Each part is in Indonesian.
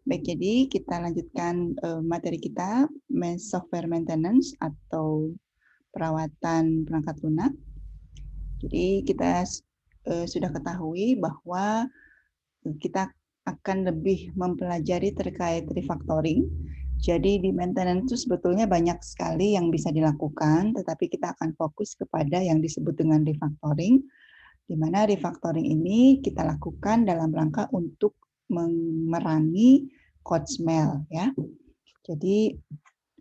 Baik, jadi kita lanjutkan materi kita, software maintenance atau perawatan perangkat lunak. Jadi kita sudah ketahui bahwa kita akan lebih mempelajari terkait refactoring. Jadi di maintenance itu sebetulnya banyak sekali yang bisa dilakukan, tetapi kita akan fokus kepada yang disebut dengan refactoring, di mana refactoring ini kita lakukan dalam rangka untuk memerangi code smell, ya. Jadi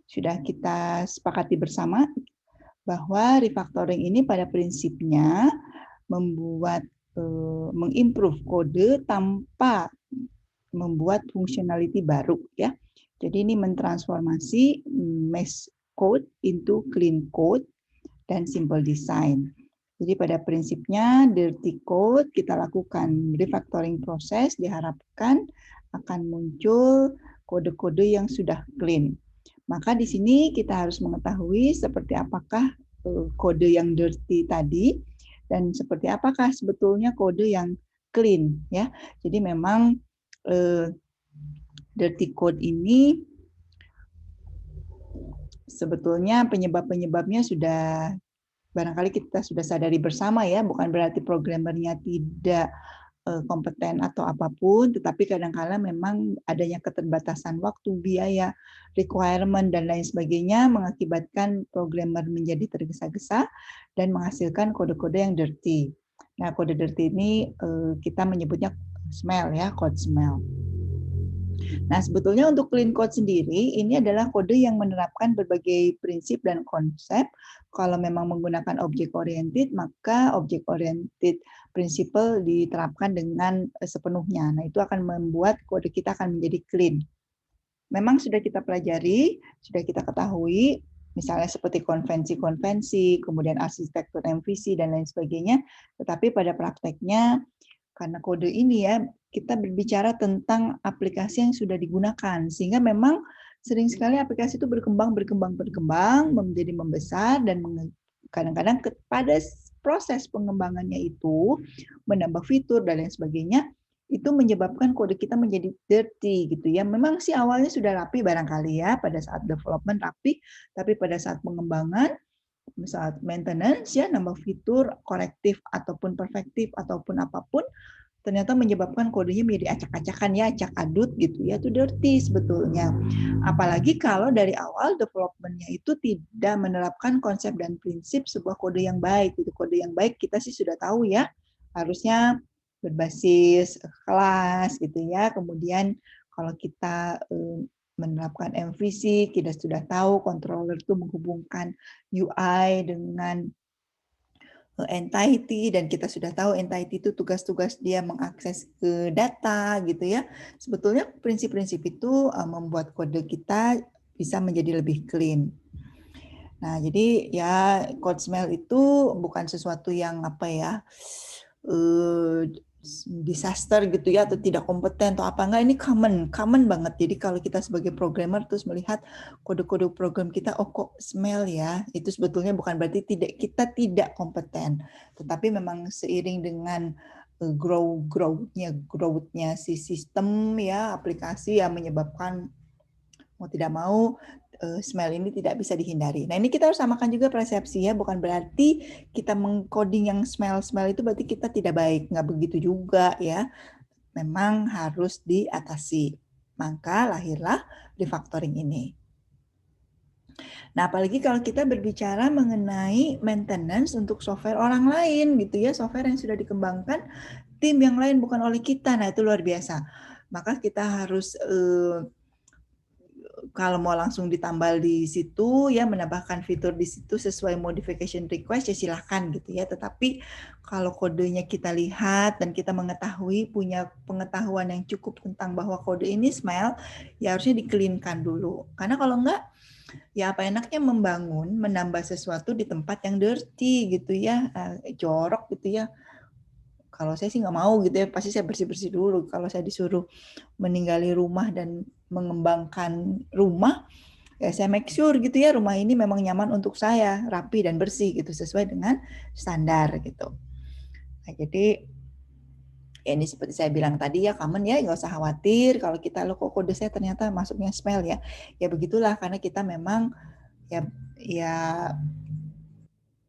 sudah kita sepakati bersama bahwa refactoring ini pada prinsipnya membuat mengimprove kode tanpa membuat functionality baru, ya. Jadi ini mentransformasi mesh code into clean code dan simple design. Jadi pada prinsipnya dirty code kita lakukan refactoring proses, diharapkan akan muncul kode-kode yang sudah clean. Maka di sini kita harus mengetahui seperti apakah kode yang dirty tadi dan seperti apakah sebetulnya kode yang clean, ya. Jadi memang dirty code ini sebetulnya penyebab-penyebabnya sudah barangkali kita sudah sadari bersama, ya. Bukan berarti programmernya tidak kompeten atau apapun, tetapi kadang-kala memang adanya keterbatasan waktu, biaya, requirement, dan lain sebagainya mengakibatkan programmer menjadi tergesa-gesa dan menghasilkan kode-kode yang dirty. Nah, kode dirty ini kita menyebutnya smell, ya, code smell. Nah, sebetulnya untuk clean code sendiri, ini adalah kode yang menerapkan berbagai prinsip dan konsep. Kalau memang menggunakan object oriented, maka object oriented principle diterapkan dengan sepenuhnya. Nah, itu akan membuat kode kita akan menjadi clean. Memang sudah kita pelajari, sudah kita ketahui, misalnya seperti konvensi-konvensi, kemudian arsitektur MVC, dan lain sebagainya, tetapi pada prakteknya, karena kode ini, ya, kita berbicara tentang aplikasi yang sudah digunakan, sehingga memang sering sekali aplikasi itu berkembang, menjadi membesar, dan kadang-kadang pada proses pengembangannya itu menambah fitur dan lain sebagainya, itu menyebabkan kode kita menjadi dirty gitu, ya. Memang sih awalnya sudah rapi barangkali, ya, pada saat development rapi, tapi pada saat pengembangan, saat maintenance, ya, nambah fitur, korektif ataupun perfektif ataupun apapun, ternyata menyebabkan kodenya menjadi acak-acakan, ya, acak adut gitu, ya, itu dirty sebetulnya. Apalagi kalau dari awal development-nya itu tidak menerapkan konsep dan prinsip sebuah kode yang baik. Itu kode yang baik kita sih sudah tahu, ya, harusnya berbasis kelas gitu, ya. Kemudian kalau kita menerapkan MVC, kita sudah tahu controller itu menghubungkan UI dengan entity, dan kita sudah tahu entity itu tugas-tugas dia mengakses ke data gitu, ya. Sebetulnya prinsip-prinsip itu membuat kode kita bisa menjadi lebih clean. Nah, jadi ya code smell itu bukan sesuatu yang apa ya, disaster gitu, ya, atau tidak kompeten atau apa, enggak, ini common banget. Jadi kalau kita sebagai programmer terus melihat kode-kode program kita, oh kok smell, ya, itu sebetulnya bukan berarti kita tidak kompeten, tetapi memang seiring dengan growth-nya si sistem, ya, aplikasi, yang menyebabkan mau tidak mau smell ini tidak bisa dihindari. Nah, ini kita harus samakan juga persepsi, ya, bukan berarti kita mengcoding yang smell itu berarti kita tidak baik, nggak begitu juga, ya. Memang harus diatasi. Maka lahirlah refactoring ini. Nah, apalagi kalau kita berbicara mengenai maintenance untuk software orang lain gitu, ya, software yang sudah dikembangkan tim yang lain bukan oleh kita. Nah, itu luar biasa. Maka kita harus kalau mau langsung ditambal di situ, ya, menambahkan fitur di situ sesuai modification request, ya, silahkan gitu, ya. Tetapi kalau kodenya kita lihat dan kita punya pengetahuan yang cukup tentang bahwa kode ini smell, ya harusnya di-clean-kan dulu. Karena kalau enggak, ya apa enaknya menambah sesuatu di tempat yang dirty gitu, ya, jorok gitu, ya. Kalau saya sih nggak mau gitu, ya, pasti saya bersih-bersih dulu. Kalau saya disuruh meninggali rumah dan mengembangkan rumah, ya saya make sure gitu, ya, rumah ini memang nyaman untuk saya, rapi dan bersih gitu, sesuai dengan standar gitu. Nah, jadi Ya ini seperti saya bilang tadi ya, common ya, nggak usah khawatir kalau kita kok kode saya ternyata masuknya smell ya. Ya begitulah karena kita memang ya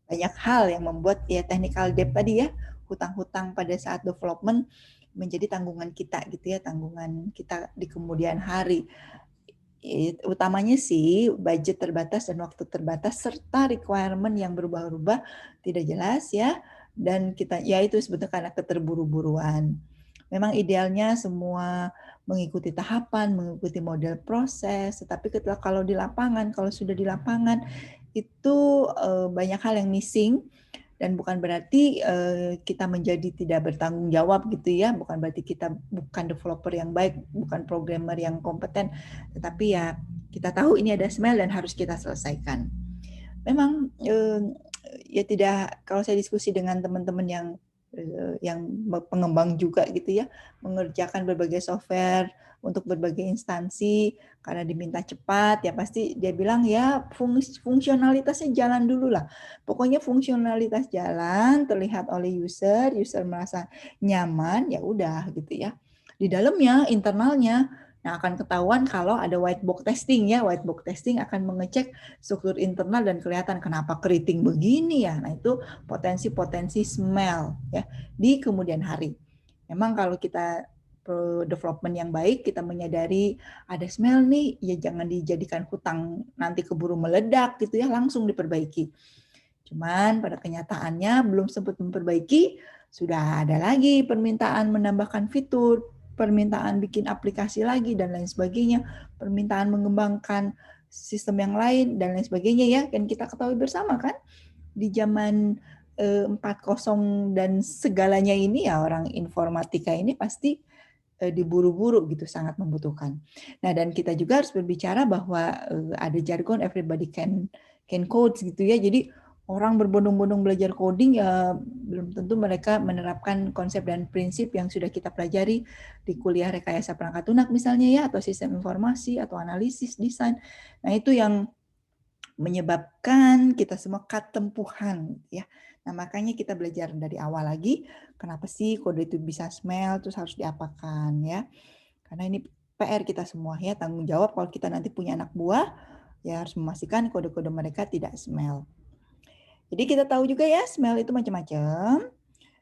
banyak hal yang membuat ya technical debt tadi ya, hutang-hutang pada saat development menjadi tanggungan kita gitu ya, tanggungan kita di kemudian hari. Utamanya sih budget terbatas dan waktu terbatas serta requirement yang berubah-ubah tidak jelas ya, dan kita ya itu sebetulnya karena keterburu-buruan. Memang idealnya semua mengikuti tahapan, mengikuti model proses, tetapi kalau di lapangan, kalau sudah di lapangan itu banyak hal yang missing. Dan bukan berarti kita menjadi tidak bertanggung jawab gitu ya, bukan berarti kita bukan developer yang baik, bukan programmer yang kompeten, tetapi ya kita tahu ini ada smell dan harus kita selesaikan. Memang ya tidak, kalau saya diskusi dengan teman-teman yang pengembang juga gitu ya, mengerjakan berbagai software untuk berbagai instansi karena diminta cepat, ya pasti dia bilang ya fungsionalitasnya jalan dulu lah. Pokoknya fungsionalitas jalan, terlihat oleh user merasa nyaman, ya udah gitu ya. Di dalamnya, internalnya, nah akan ketahuan kalau ada white box testing ya. White box testing akan mengecek struktur internal dan kelihatan kenapa keriting begini ya. Nah itu potensi-potensi smell ya di kemudian hari. Memang kalau kita development yang baik, kita menyadari ada smell nih, ya jangan dijadikan hutang nanti keburu meledak gitu ya, langsung diperbaiki. Cuman pada kenyataannya belum sempat memperbaiki, sudah ada lagi permintaan menambahkan fitur, permintaan bikin aplikasi lagi dan lain sebagainya, permintaan mengembangkan sistem yang lain dan lain sebagainya ya. Dan kita ketahui bersama kan di zaman 4.0 dan segalanya ini ya, orang informatika ini pasti diburu-buru gitu, sangat membutuhkan. Nah, dan kita juga harus berbicara bahwa ada jargon everybody can code gitu ya. Jadi orang berbondong-bondong belajar coding ya belum tentu mereka menerapkan konsep dan prinsip yang sudah kita pelajari di kuliah rekayasa perangkat lunak misalnya ya, atau sistem informasi atau analisis desain. Nah, itu yang menyebabkan kita semua ketempuhan ya. Nah, makanya kita belajar dari awal lagi, kenapa sih kode itu bisa smell, terus harus diapakan ya. Karena ini PR kita semua ya, tanggung jawab kalau kita nanti punya anak buah, ya harus memastikan kode-kode mereka tidak smell. Jadi kita tahu juga ya, smell itu macam-macam.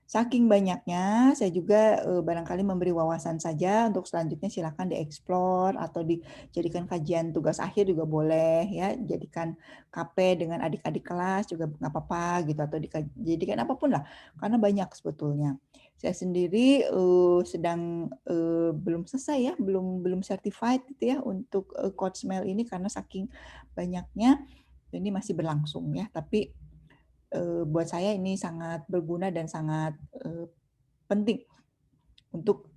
Saking banyaknya, saya juga barangkali memberi wawasan saja, untuk selanjutnya silakan dieksplor atau dijadikan kajian tugas akhir juga boleh ya, jadikan KP dengan adik-adik kelas juga nggak apa-apa gitu, atau dijadikan apapun lah, karena banyak sebetulnya. Saya sendiri sedang belum selesai ya, belum certified gitu ya untuk code smell ini karena saking banyaknya ini masih berlangsung ya, tapi buat saya ini sangat berguna dan sangat penting untuk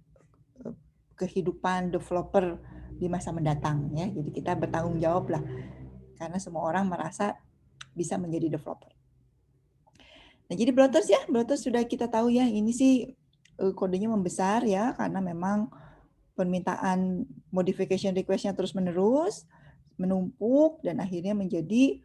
kehidupan developer di masa mendatang ya. Jadi kita bertanggung jawab lah, karena semua orang merasa bisa menjadi developer. Nah, jadi Blotters sudah kita tahu ya, ini sih kodenya membesar ya, karena memang permintaan modification request-nya terus-menerus menumpuk dan akhirnya menjadi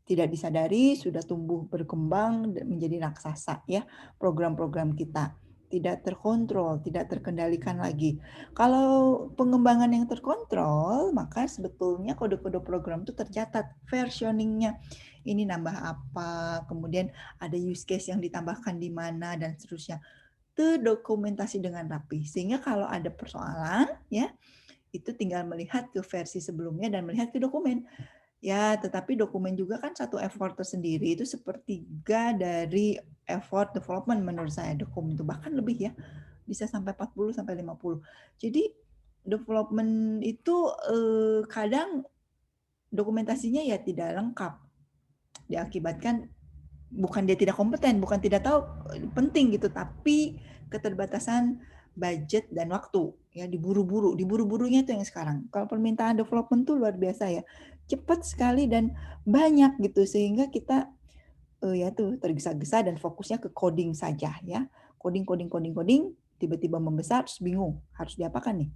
tidak disadari sudah tumbuh berkembang menjadi raksasa ya, program-program kita tidak terkontrol, tidak terkendalikan lagi. Kalau pengembangan yang terkontrol, maka sebetulnya kode-kode program itu tercatat versioning-nya. Ini nambah apa, kemudian ada use case yang ditambahkan di mana dan seterusnya. Terdokumentasi dengan rapi. Sehingga kalau ada persoalan ya, itu tinggal melihat ke versi sebelumnya dan melihat ke dokumen. Ya, tetapi dokumen juga kan satu effort tersendiri, itu sepertiga dari effort development menurut saya, dokumen itu bahkan lebih ya, bisa sampai 40 sampai 50. Jadi development itu kadang dokumentasinya ya tidak lengkap, diakibatkan bukan dia tidak kompeten, bukan tidak tahu, penting gitu, tapi keterbatasan budget dan waktu ya, diburu-burunya itu yang sekarang. Kalau permintaan development tuh luar biasa ya, cepat sekali dan banyak gitu, sehingga kita ya tuh tergesa-gesa dan fokusnya ke coding saja ya, coding, tiba-tiba membesar terus bingung harus diapakan nih.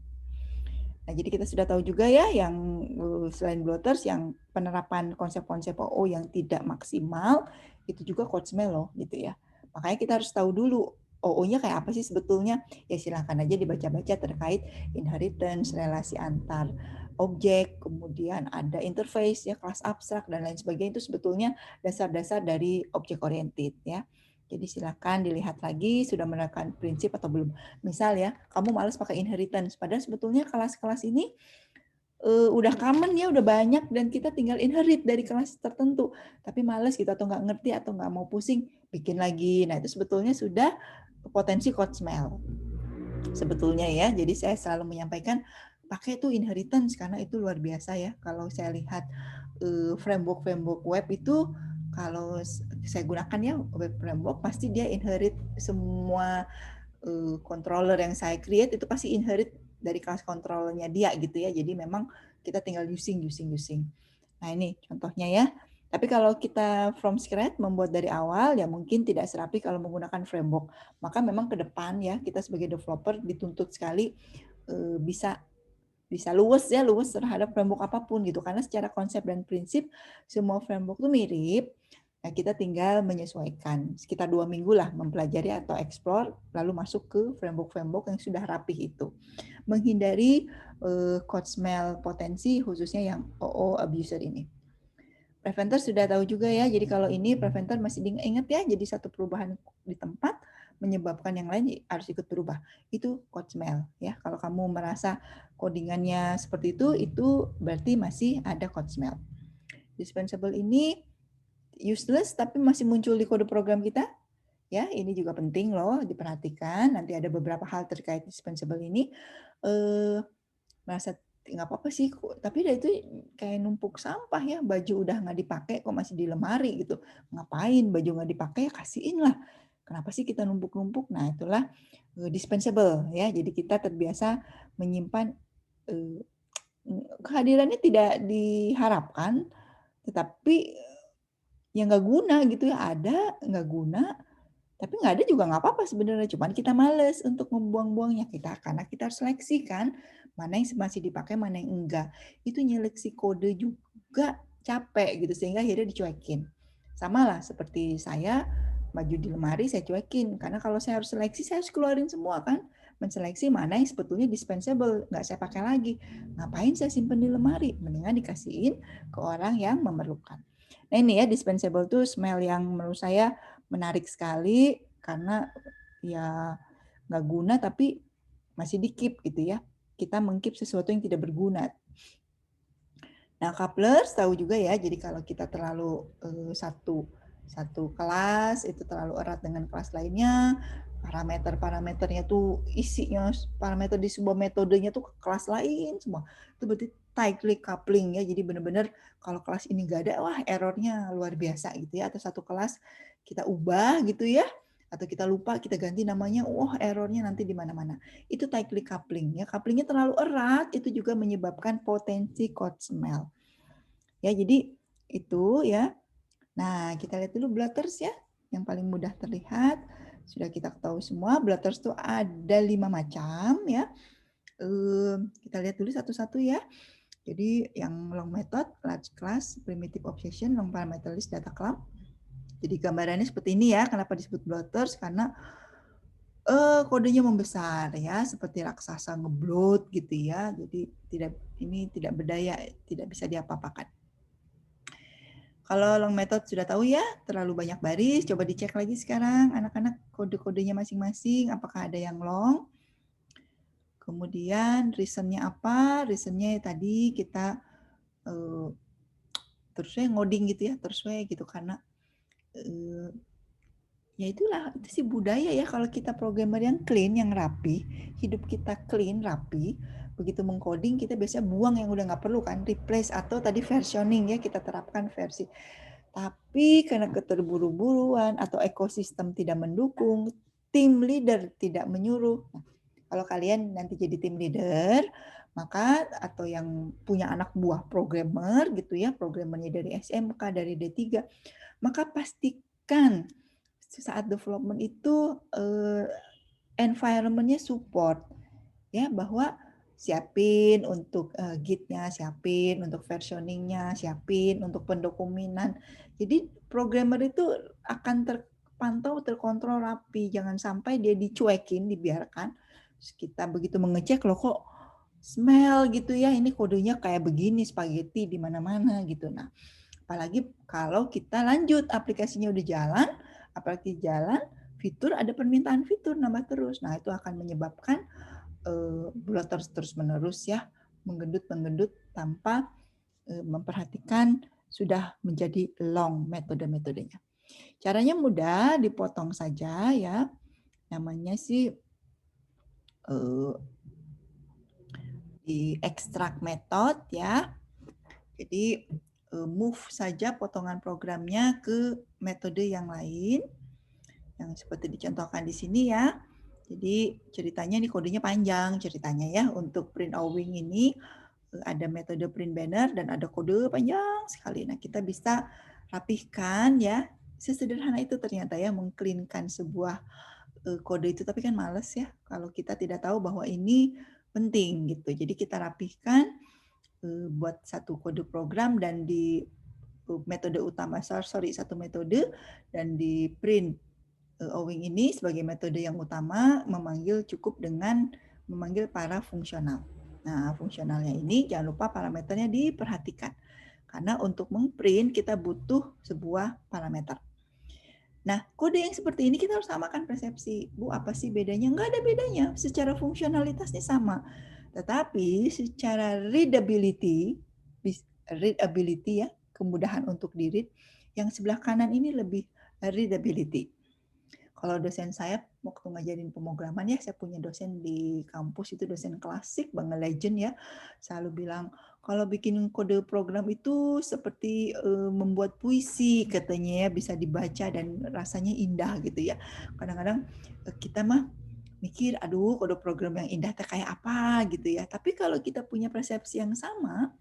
Nah, jadi kita sudah tahu juga ya yang selain blotters, yang penerapan konsep-konsep OO yang tidak maksimal itu juga code smell loh gitu ya. Makanya kita harus tahu dulu OO-nya kayak apa sih sebetulnya? Ya silakan aja dibaca-baca terkait inheritance, relasi antar objek, kemudian ada interface ya, kelas abstrak dan lain sebagainya. Itu sebetulnya dasar-dasar dari object oriented ya. Jadi silakan dilihat lagi sudah menerapkan prinsip atau belum. Misal ya, kamu malas pakai inheritance, padahal sebetulnya kelas-kelas ini udah common ya, udah banyak dan kita tinggal inherit dari kelas tertentu. Tapi males gitu atau nggak ngerti atau nggak mau pusing, bikin lagi. Nah itu sebetulnya sudah potensi code smell. Sebetulnya ya, jadi saya selalu menyampaikan pakai tuh inheritance karena itu luar biasa ya. Kalau saya lihat framework web itu kalau saya gunakan ya web framework pasti dia inherit semua controller yang saya create itu pasti inherit dari kelas controllernya dia gitu ya. Jadi memang kita tinggal using. Nah ini contohnya ya. Tapi kalau kita from scratch membuat dari awal ya mungkin tidak serapi kalau menggunakan framework. Maka memang ke depan ya kita sebagai developer dituntut sekali bisa luwes terhadap framework apapun gitu karena secara konsep dan prinsip semua framework itu mirip. Nah, kita tinggal menyesuaikan sekitar 2 minggu lah mempelajari atau explore lalu masuk ke framework yang sudah rapih itu. Menghindari code smell potensi khususnya yang OO abuser ini. Preventer sudah tahu juga ya, jadi kalau ini preventer masih diingat ya, jadi satu perubahan di tempat menyebabkan yang lain harus ikut berubah. Itu code smell ya. Kalau kamu merasa codingannya seperti itu berarti masih ada code smell. Dispensable ini useless tapi masih muncul di kode program kita. Ya, ini juga penting loh diperhatikan. Nanti ada beberapa hal terkait dispensable ini. Merasa nggak apa-apa sih, tapi udah itu kayak numpuk sampah ya, baju udah nggak dipakai kok masih di lemari gitu. Ngapain baju nggak dipakai, kasihin lah. Kenapa sih kita numpuk-numpuk? Nah itulah dispensable ya. Jadi kita terbiasa menyimpan kehadirannya tidak diharapkan, tetapi yang nggak guna gitu ya, ada nggak guna, tapi nggak ada juga nggak apa-apa sebenarnya, cuman kita males untuk membuang-buangnya karena kita harus seleksi kan, mana yang masih dipakai, mana yang enggak. Itu nyeleksi kode juga capek gitu, sehingga akhirnya dicuekin. Sama lah seperti saya, baju di lemari saya cuekin, karena kalau saya harus seleksi, saya harus keluarin semua kan, menseleksi mana yang sebetulnya dispensable, nggak saya pakai lagi. Ngapain saya simpen di lemari? Mendingan dikasihin ke orang yang memerlukan. Nah ini ya, dispensable tuh smell yang menurut saya menarik sekali karena ya nggak guna tapi masih di-keep gitu ya. Kita meng-keep sesuatu yang tidak berguna. Nah, couplers tahu juga ya, jadi kalau kita terlalu satu kelas itu terlalu erat dengan kelas lainnya, parameternya tuh isinya parameter di sebuah metodenya tuh ke kelas lain semua. Itu berarti tightly coupling ya. Jadi benar-benar kalau kelas ini nggak ada, wah errornya luar biasa gitu ya. Atau satu kelas kita ubah gitu ya, atau kita lupa kita ganti namanya, wah errornya nanti di mana-mana. Itu tightly coupling ya. Couplingnya terlalu erat itu juga menyebabkan potensi code smell. Ya, jadi itu ya. Nah, kita lihat dulu blotters ya, yang paling mudah terlihat. Sudah kita ketahui semua, blotters itu ada 5 macam ya. Kita lihat dulu satu-satu ya. Jadi yang long method, large class, primitive obsession, long parameter list, data clump. Jadi gambarannya seperti ini ya. Kenapa disebut blotters? Karena kodenya membesar ya, seperti raksasa ngeblot gitu ya. Jadi tidak berdaya, tidak bisa diapa-apakan. Kalau long method sudah tahu ya, terlalu banyak baris. Coba dicek lagi sekarang anak-anak kode-kodenya masing-masing, apakah ada yang long. Kemudian reasonnya apa? Reasonnya tadi kita terus ngoding gitu ya, terus gitu karena ya itulah, itu sih budaya ya kalau kita programmer yang clean, yang rapi, hidup kita clean, rapi, begitu mengcoding kita biasanya buang yang udah nggak perlu kan, replace atau tadi versioning ya, kita terapkan versi. Tapi karena keterburu-buruan atau ekosistem tidak mendukung, tim leader tidak menyuruh. Nah, kalau kalian nanti jadi tim leader, maka atau yang punya anak buah programmer gitu ya, programmernya dari SMK, dari D3, maka pastikan saat development itu environment-nya support ya, bahwa siapin untuk git-nya, siapin untuk versioning-nya, siapin untuk pendokumenan. Jadi programmer itu akan terpantau, terkontrol rapi. Jangan sampai dia dicuekin, dibiarkan. Terus kita begitu mengecek, loh kok smell gitu ya, ini kodenya kayak begini, spaghetti di mana-mana gitu. Nah, apalagi kalau kita lanjut, aplikasinya udah jalan, apalagi jalan, fitur ada permintaan fitur nambah terus. Nah, itu akan menyebabkan bloater terus-menerus ya, menggendut tanpa memperhatikan sudah menjadi long metode-metodenya. Caranya mudah, dipotong saja ya. Namanya sih di extract method ya. Jadi move saja potongan programnya ke metode yang lain. Yang seperti dicontohkan di sini ya. Jadi ceritanya ini kodenya panjang ceritanya ya. Untuk print owing ini ada metode print banner dan ada kode panjang sekali. Nah, kita bisa rapihkan ya. Sesederhana itu ternyata ya mengcleankan sebuah kode itu, tapi kan males ya kalau kita tidak tahu bahwa ini penting gitu. Jadi kita rapihkan buat satu kode program dan di metode utama, satu metode, dan di print owing ini sebagai metode yang utama cukup dengan memanggil para fungsional. Nah, fungsionalnya ini jangan lupa parameternya diperhatikan. Karena untuk memprint kita butuh sebuah parameter. Nah, kode yang seperti ini kita harus samakan persepsi. Bu, apa sih bedanya? Nggak ada bedanya. Secara fungsionalitasnya sama. Tetapi secara readability ya, kemudahan untuk di-read, yang sebelah kanan ini lebih readability. Kalau dosen saya waktu ngajarin pemrograman ya, saya punya dosen di kampus itu dosen klasik banget, legend ya, selalu bilang kalau bikin kode program itu seperti membuat puisi katanya ya, bisa dibaca dan rasanya indah gitu ya. Kadang-kadang kita mah mikir, aduh kode program yang indah kayak apa gitu ya. Tapi kalau kita punya persepsi yang sama,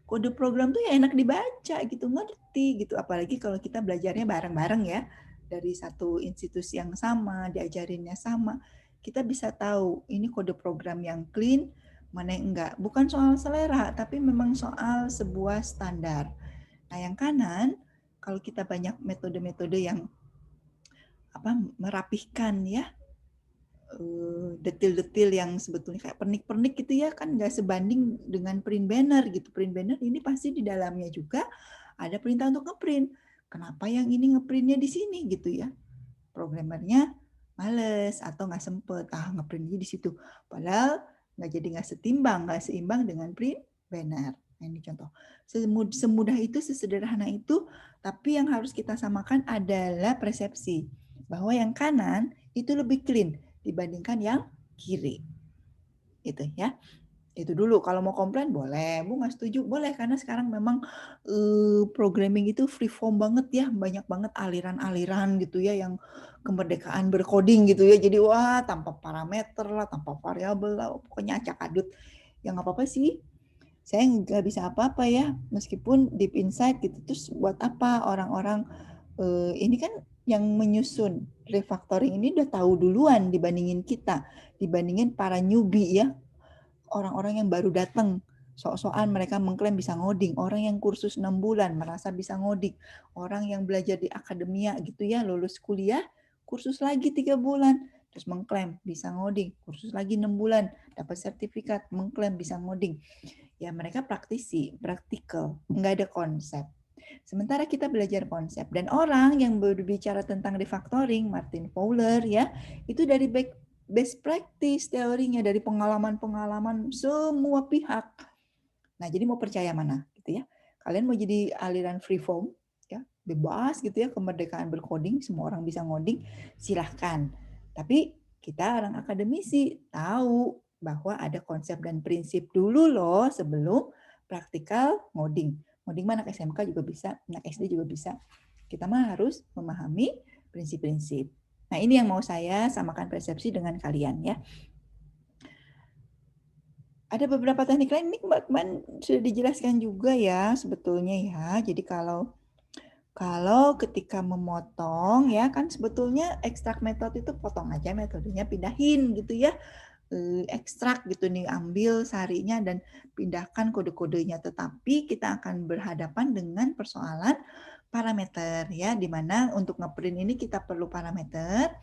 kode program tuh ya enak dibaca gitu, ngerti gitu. Apalagi kalau kita belajarnya bareng-bareng ya, dari satu institusi yang sama, diajarinnya sama, kita bisa tahu ini kode program yang clean, mana yang enggak. Bukan soal selera, tapi memang soal sebuah standar. Nah, yang kanan, kalau kita banyak metode-metode yang merapihkan ya, detil-detil yang sebetulnya kayak pernik-pernik gitu ya, kan nggak sebanding dengan print banner gitu. Print banner ini pasti di dalamnya juga ada perintah untuk ngeprint. Kenapa yang ini ngeprintnya di sini gitu ya? Programmernya males atau nggak sempet ngeprintnya di situ. Padahal nggak seimbang dengan print banner. Nah, ini contoh. Semudah itu, sesederhana itu, tapi yang harus kita samakan adalah persepsi bahwa yang kanan itu lebih clean dibandingkan yang kiri. Itu ya. Itu dulu. Kalau mau komplain boleh, Bu nggak setuju boleh, karena sekarang memang programming itu free form banget ya, banyak banget aliran-aliran gitu ya yang kemerdekaan bercoding gitu ya. Jadi wah, tanpa parameter lah, tanpa variabel lah, pokoknya acak-adut. Ya nggak apa-apa sih. Saya nggak bisa apa-apa ya, meskipun deep inside gitu. Terus buat apa orang-orang ini kan yang menyusun refactoring ini udah tahu duluan dibandingin kita, dibandingin para newbie ya, orang-orang yang baru datang, sok-sokan mereka mengklaim bisa ngoding, orang yang kursus 6 bulan merasa bisa ngoding, orang yang belajar di akademia gitu ya, lulus kuliah, kursus lagi 3 bulan, terus mengklaim bisa ngoding, kursus lagi 6 bulan, dapat sertifikat, mengklaim bisa ngoding. Ya mereka praktisi, praktikal, nggak ada konsep. Sementara kita belajar konsep, dan orang yang berbicara tentang refactoring, Martin Fowler ya, itu dari best practice teorinya, dari pengalaman-pengalaman semua pihak. Nah, jadi mau percaya mana gitu ya? Kalian mau jadi aliran freeform ya, bebas gitu ya, kemerdekaan bercoding, semua orang bisa ngoding, silahkan. Tapi kita orang akademisi tahu bahwa ada konsep dan prinsip dulu loh sebelum praktikal ngoding. Ngoding mah anak SMK juga bisa, anak SD juga bisa. Kita mah harus memahami prinsip-prinsip. Nah, ini yang mau saya samakan persepsi dengan kalian ya. Ada beberapa teknik lain, ini Mbak Kman sudah dijelaskan juga ya sebetulnya ya. Jadi kalau ketika memotong ya kan sebetulnya extract method itu potong aja metodenya, pindahin gitu ya. Ekstrak gitu nih, ambil sarinya dan pindahkan kode-kodenya. Tetapi kita akan berhadapan dengan persoalan parameter ya, di mana untuk ngeprint ini kita perlu parameter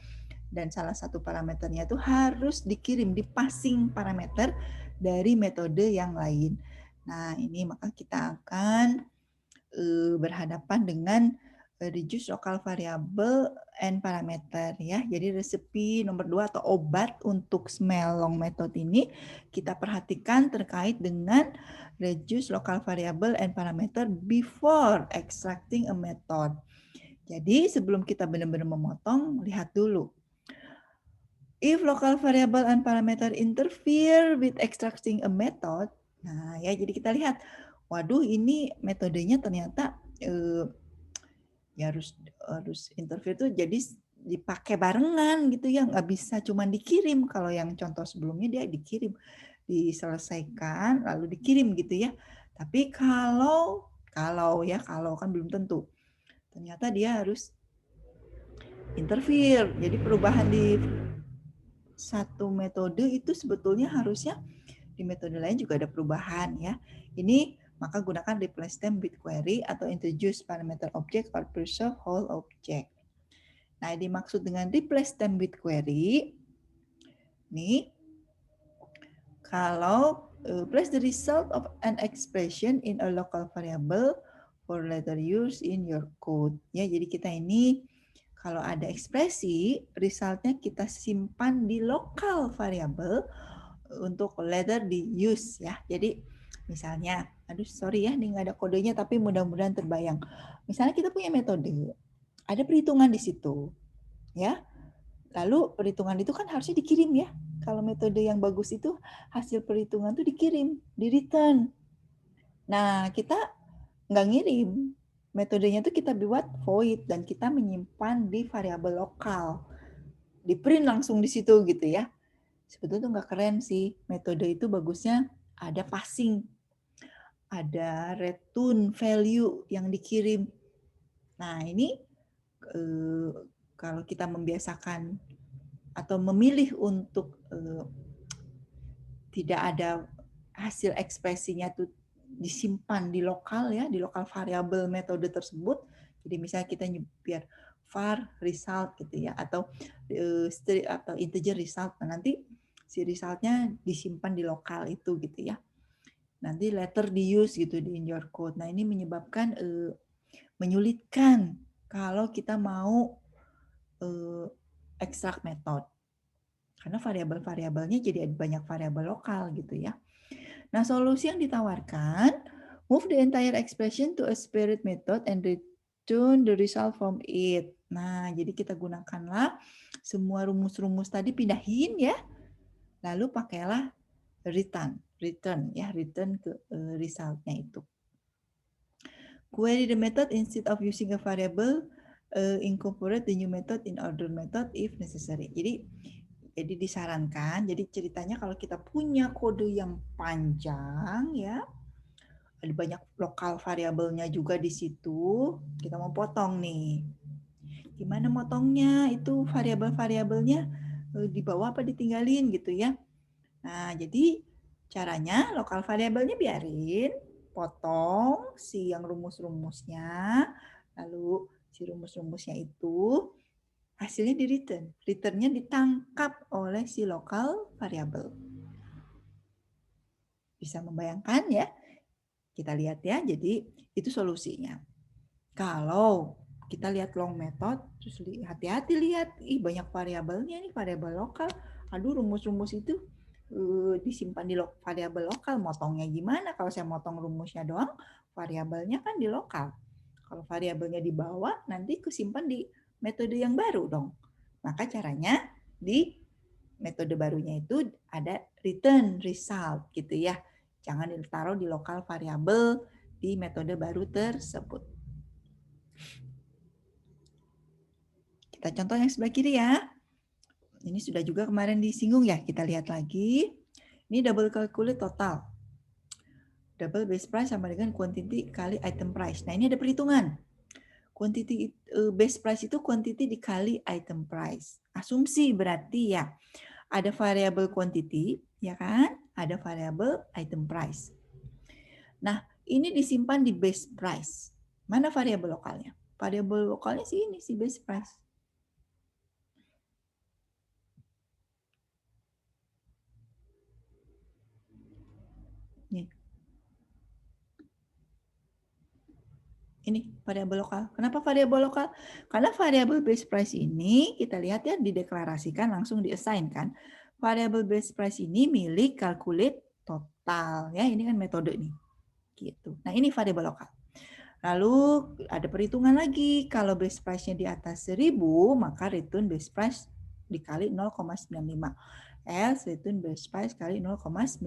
dan salah satu parameternya itu harus dikirim, dipasing parameter dari metode yang lain. Nah, ini maka kita akan berhadapan dengan reduce local variable and parameter ya. Jadi resepi nomor 2 atau obat untuk smell long method ini kita perhatikan terkait dengan reduce local variable and parameter before extracting a method. Jadi sebelum kita benar-benar memotong, lihat dulu. If local variable and parameter interfere with extracting a method, nah ya jadi kita lihat, waduh ini metodenya ternyata ya harus interview itu jadi dipakai barengan gitu ya, nggak bisa cuma dikirim. Kalau yang contoh sebelumnya dia dikirim, diselesaikan lalu dikirim gitu ya. Tapi kalau kan belum tentu. Ternyata dia harus interfere. Jadi perubahan di satu metode itu sebetulnya harusnya di metode lain juga ada perubahan ya. Ini maka gunakan replace them with query atau introduce parameter object or preserve whole object. Nah, dimaksud dengan replace them with query, nih, kalau place the result of an expression in a local variable for later use in your code. Ya, jadi kita ini kalau ada ekspresi, resultnya kita simpan di local variable untuk later di use ya. Jadi misalnya, aduh sorry ya, ini nggak ada kodenya tapi mudah-mudahan terbayang. Misalnya kita punya metode, ada perhitungan di situ, ya. Lalu perhitungan itu kan harusnya dikirim ya. Kalau metode yang bagus itu hasil perhitungan itu dikirim, di return. Nah kita nggak ngirim, metodenya itu kita buat void dan kita menyimpan di variabel lokal, di print langsung di situ gitu ya. Sebetulnya itu nggak keren sih. Metode itu bagusnya ada passing, ada return value yang dikirim. Nah ini kalau kita membiasakan atau memilih untuk tidak ada hasil ekspresinya tuh disimpan di lokal ya, di lokal variabel metode tersebut. Jadi misalnya kita biar var result gitu ya, atau atau integer result. Nah, nanti si resultnya disimpan di lokal itu gitu ya. Nanti later di use gitu di in your code. Nah ini menyebabkan menyulitkan kalau kita mau extract method. Karena variabel-variabelnya jadi banyak variabel lokal gitu ya. Nah solusi yang ditawarkan, move the entire expression to a spirit method and return the result from it. Nah jadi kita gunakanlah semua rumus-rumus tadi pindahin ya. Lalu pakailah return ya, return ke resultnya itu. Query the method instead of using a variable, incorporate the new method in order method if necessary. Jadi disarankan, jadi ceritanya kalau kita punya kode yang panjang ya, ada banyak lokal variabelnya juga di situ, kita mau potong nih. Gimana motongnya? Itu variabel-variabelnya di bawah apa ditinggalin gitu ya. Nah, jadi caranya lokal variabelnya biarin, potong si yang rumus-rumusnya, lalu si rumus-rumusnya itu hasilnya di return. Returnnya ditangkap oleh si lokal variabel. Bisa membayangkan ya? Kita lihat ya, jadi itu solusinya. Kalau kita lihat long method, terus hati-hati lihat, ih banyak variabelnya nih, variabel lokal. Aduh rumus-rumus itu disimpan di variabel lokal, motongnya gimana? Kalau saya motong rumusnya doang, variabelnya kan di lokal. Kalau variabelnya dibawa, nanti kesimpan di metode yang baru dong. Maka caranya di metode barunya itu ada return result gitu ya. Jangan ditaruh di lokal variabel di metode baru tersebut. Kita contoh yang sebelah kiri ya. Ini sudah juga kemarin disinggung ya. Kita lihat lagi. Ini double calculate total. Double base price sama dengan quantity kali item price. Nah ini ada perhitungan. Quantity base price itu quantity dikali item price. Asumsi berarti ya ada variabel quantity, ya kan? Ada variabel item price. Nah, ini disimpan di base price. Mana variabel lokalnya? Variabel lokalnya sih ini, si base price. Nih. Ini variabel lokal. Kenapa variabel lokal? Karena variabel base price ini kita lihat ya dideklarasikan langsung diassign kan. Variabel base price ini milik calculate total ya. Ini kan metode nih. Gitu. Nah, ini variabel lokal. Lalu ada perhitungan lagi. Kalau base price-nya di atas 1000, maka return base price dikali 0,95. Else return base price kali 0,98.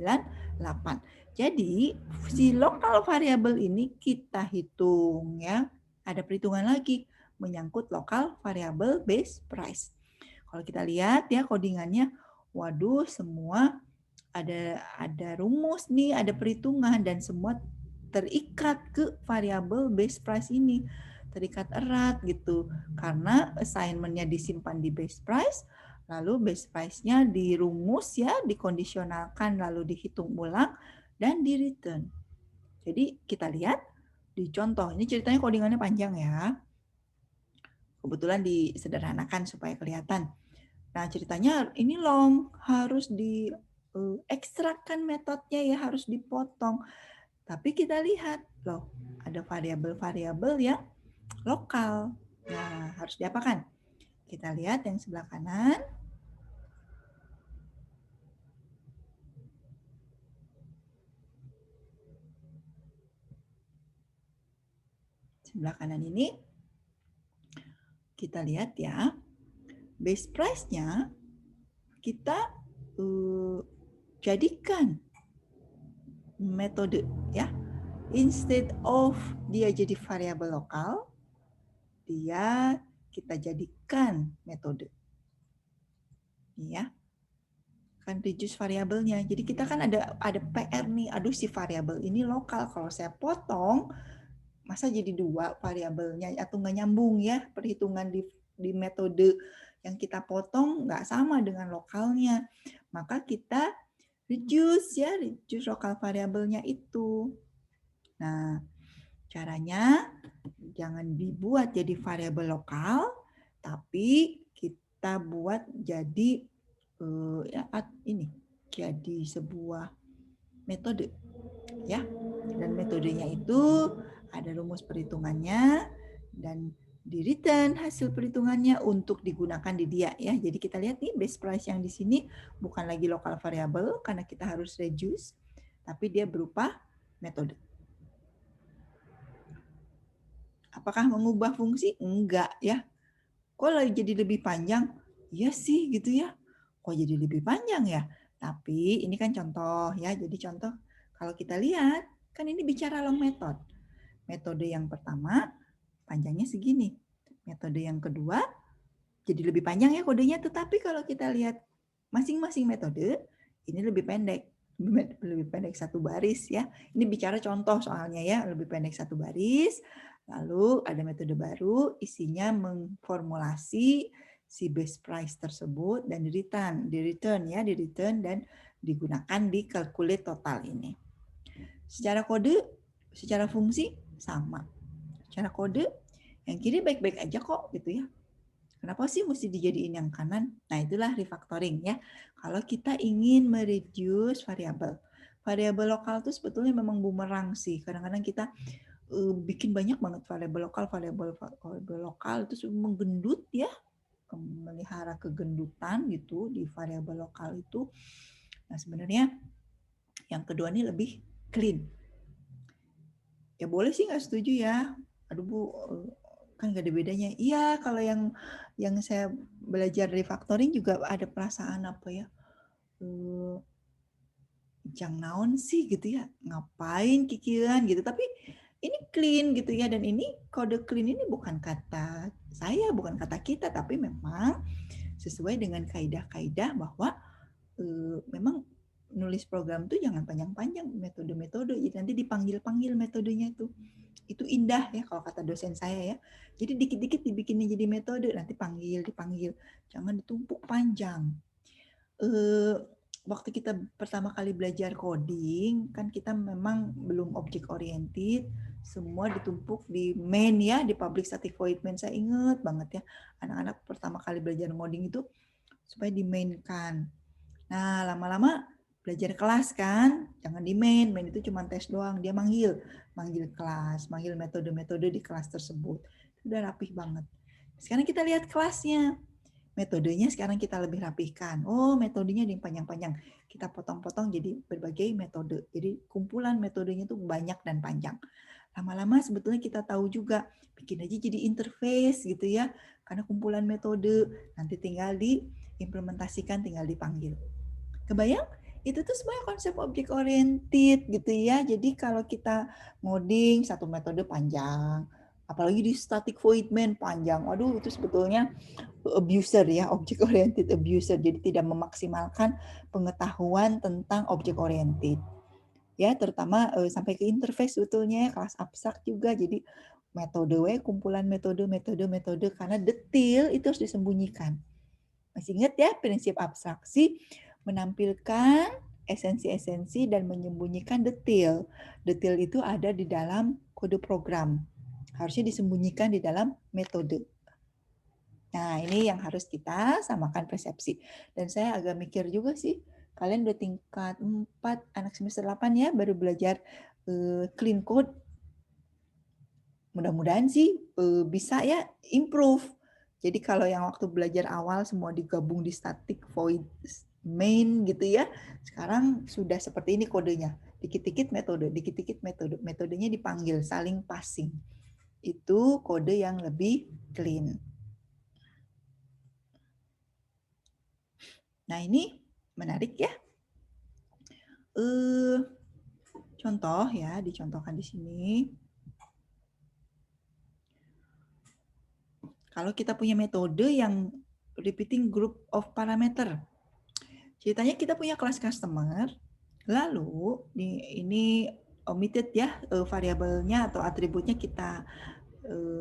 Jadi si lokal variabel ini kita hitung ya. Ada perhitungan lagi menyangkut lokal variabel base price. Kalau kita lihat ya codingannya, waduh semua ada rumus nih, ada perhitungan dan semua terikat ke variabel base price ini. Terikat erat gitu. Karena assignment-nya disimpan di base price, lalu base price-nya dirumus ya, dikondisionalkan, lalu dihitung ulang, dan di return. Jadi kita lihat di contoh, ini ceritanya codingannya panjang ya. Kebetulan disederhanakan supaya kelihatan. Nah ceritanya ini long, harus di ekstrakkan metodenya ya, harus dipotong. Tapi kita lihat, loh ada variabel-variabel yang lokal. Nah harus diapakan? Kita lihat yang sebelah kanan. Sebelah kanan ini kita lihat ya, base price-nya kita jadikan metode ya. Instead of dia jadi variabel lokal, dia kita jadikan metode. Ya. Kan reduce variabelnya. Jadi kita kan ada PR nih, aduh si variabel ini lokal. Kalau saya potong, masa jadi dua variabelnya atau nggak nyambung ya perhitungan di metode yang kita potong nggak sama dengan lokalnya. Maka kita reduce lokal variabelnya itu. Nah, caranya jangan dibuat jadi variabel lokal, tapi kita buat jadi ini jadi sebuah metode ya. Dan metodenya itu ada rumus perhitungannya dan di return hasil perhitungannya untuk digunakan di dia ya. Jadi kita lihat nih base price yang di sini bukan lagi lokal variable karena kita harus reduce, tapi dia berupa metode. Apakah mengubah fungsi? Enggak ya. Kok lagi jadi lebih panjang? Iya sih gitu ya. Kok jadi lebih panjang ya? Tapi ini kan contoh ya. Jadi contoh kalau kita lihat kan ini bicara long method. Metode yang pertama panjangnya segini. Metode yang kedua jadi lebih panjang ya kodenya. Tetapi kalau kita lihat masing-masing metode ini lebih pendek. Lebih pendek satu baris ya. Ini bicara contoh soalnya ya. Lebih pendek satu baris. Lalu ada metode baru, isinya mengformulasi si base price tersebut dan di return dan digunakan di calculate total ini. Secara kode, secara fungsi sama. Secara kode yang kiri baik-baik aja kok gitu ya. Kenapa sih mesti dijadiin yang kanan? Nah, itulah refactoring ya. Kalau kita ingin mereduce variabel. Variabel lokal itu sebetulnya memang bumerang sih. Kadang-kadang kita bikin banyak banget variabel lokal itu menggendut ya, melihara kegendutan gitu di variabel lokal itu. Nah sebenarnya yang kedua ini lebih clean. Ya boleh sih nggak setuju ya. Aduh Bu, kan nggak ada bedanya. Iya kalau yang saya belajar refactoring juga ada perasaan apa ya. Jang naon sih gitu ya, ngapain kikiran gitu, tapi ini clean gitu ya, dan ini kode clean ini bukan kata saya, bukan kata kita, tapi memang sesuai dengan kaidah-kaidah bahwa memang nulis program tuh jangan panjang-panjang metode-metode, jadi nanti dipanggil-panggil metodenya itu indah ya kalau kata dosen saya ya, jadi dikit-dikit dibikinnya jadi metode, nanti dipanggil, jangan ditumpuk panjang. waktu kita pertama kali belajar coding, kan kita memang belum object oriented, semua ditumpuk di main ya, di public static void main. Saya ingat banget ya, anak-anak pertama kali belajar coding itu supaya dimainkan. Nah, lama-lama belajar kelas kan, jangan di main itu cuma tes doang, dia manggil kelas, manggil metode-metode di kelas tersebut. Itu udah rapih banget. Sekarang kita lihat kelasnya. Metodenya sekarang kita lebih rapihkan. Oh, metodenya yang panjang-panjang. Kita potong-potong jadi berbagai metode. Jadi kumpulan metodenya itu banyak dan panjang. Lama-lama sebetulnya kita tahu juga, bikin aja jadi interface gitu ya. Karena kumpulan metode, nanti tinggal diimplementasikan, tinggal dipanggil. Kebayang? Itu tuh sebenarnya konsep object oriented gitu ya. Jadi kalau kita ngoding satu metode panjang, apalagi di static void main panjang. Waduh, itu sebetulnya abuser ya, object oriented abuser. Jadi tidak memaksimalkan pengetahuan tentang object oriented. Ya, terutama sampai ke interface sebetulnya, kelas abstrak juga. Jadi metode kumpulan metode karena detail itu harus disembunyikan. Masih ingat ya prinsip abstraksi menampilkan esensi-esensi dan menyembunyikan detail. Detail itu ada di dalam kode program. Harusnya disembunyikan di dalam metode. Nah, ini yang harus kita samakan persepsi. Dan saya agak mikir juga sih, kalian udah tingkat 4, anak semester 8 ya, baru belajar clean code. Mudah-mudahan sih bisa ya improve. Jadi kalau yang waktu belajar awal semua digabung di static void main gitu ya, sekarang sudah seperti ini kodenya. Dikit-dikit metode, dikit-dikit metode. Metodenya dipanggil, saling passing. Itu kode yang lebih clean. Nah, ini menarik ya. Contoh ya, dicontohkan di sini. Kalau kita punya metode yang repeating group of parameter. Ceritanya kita punya kelas customer, lalu ini omitted ya, variabelnya atau atributnya kita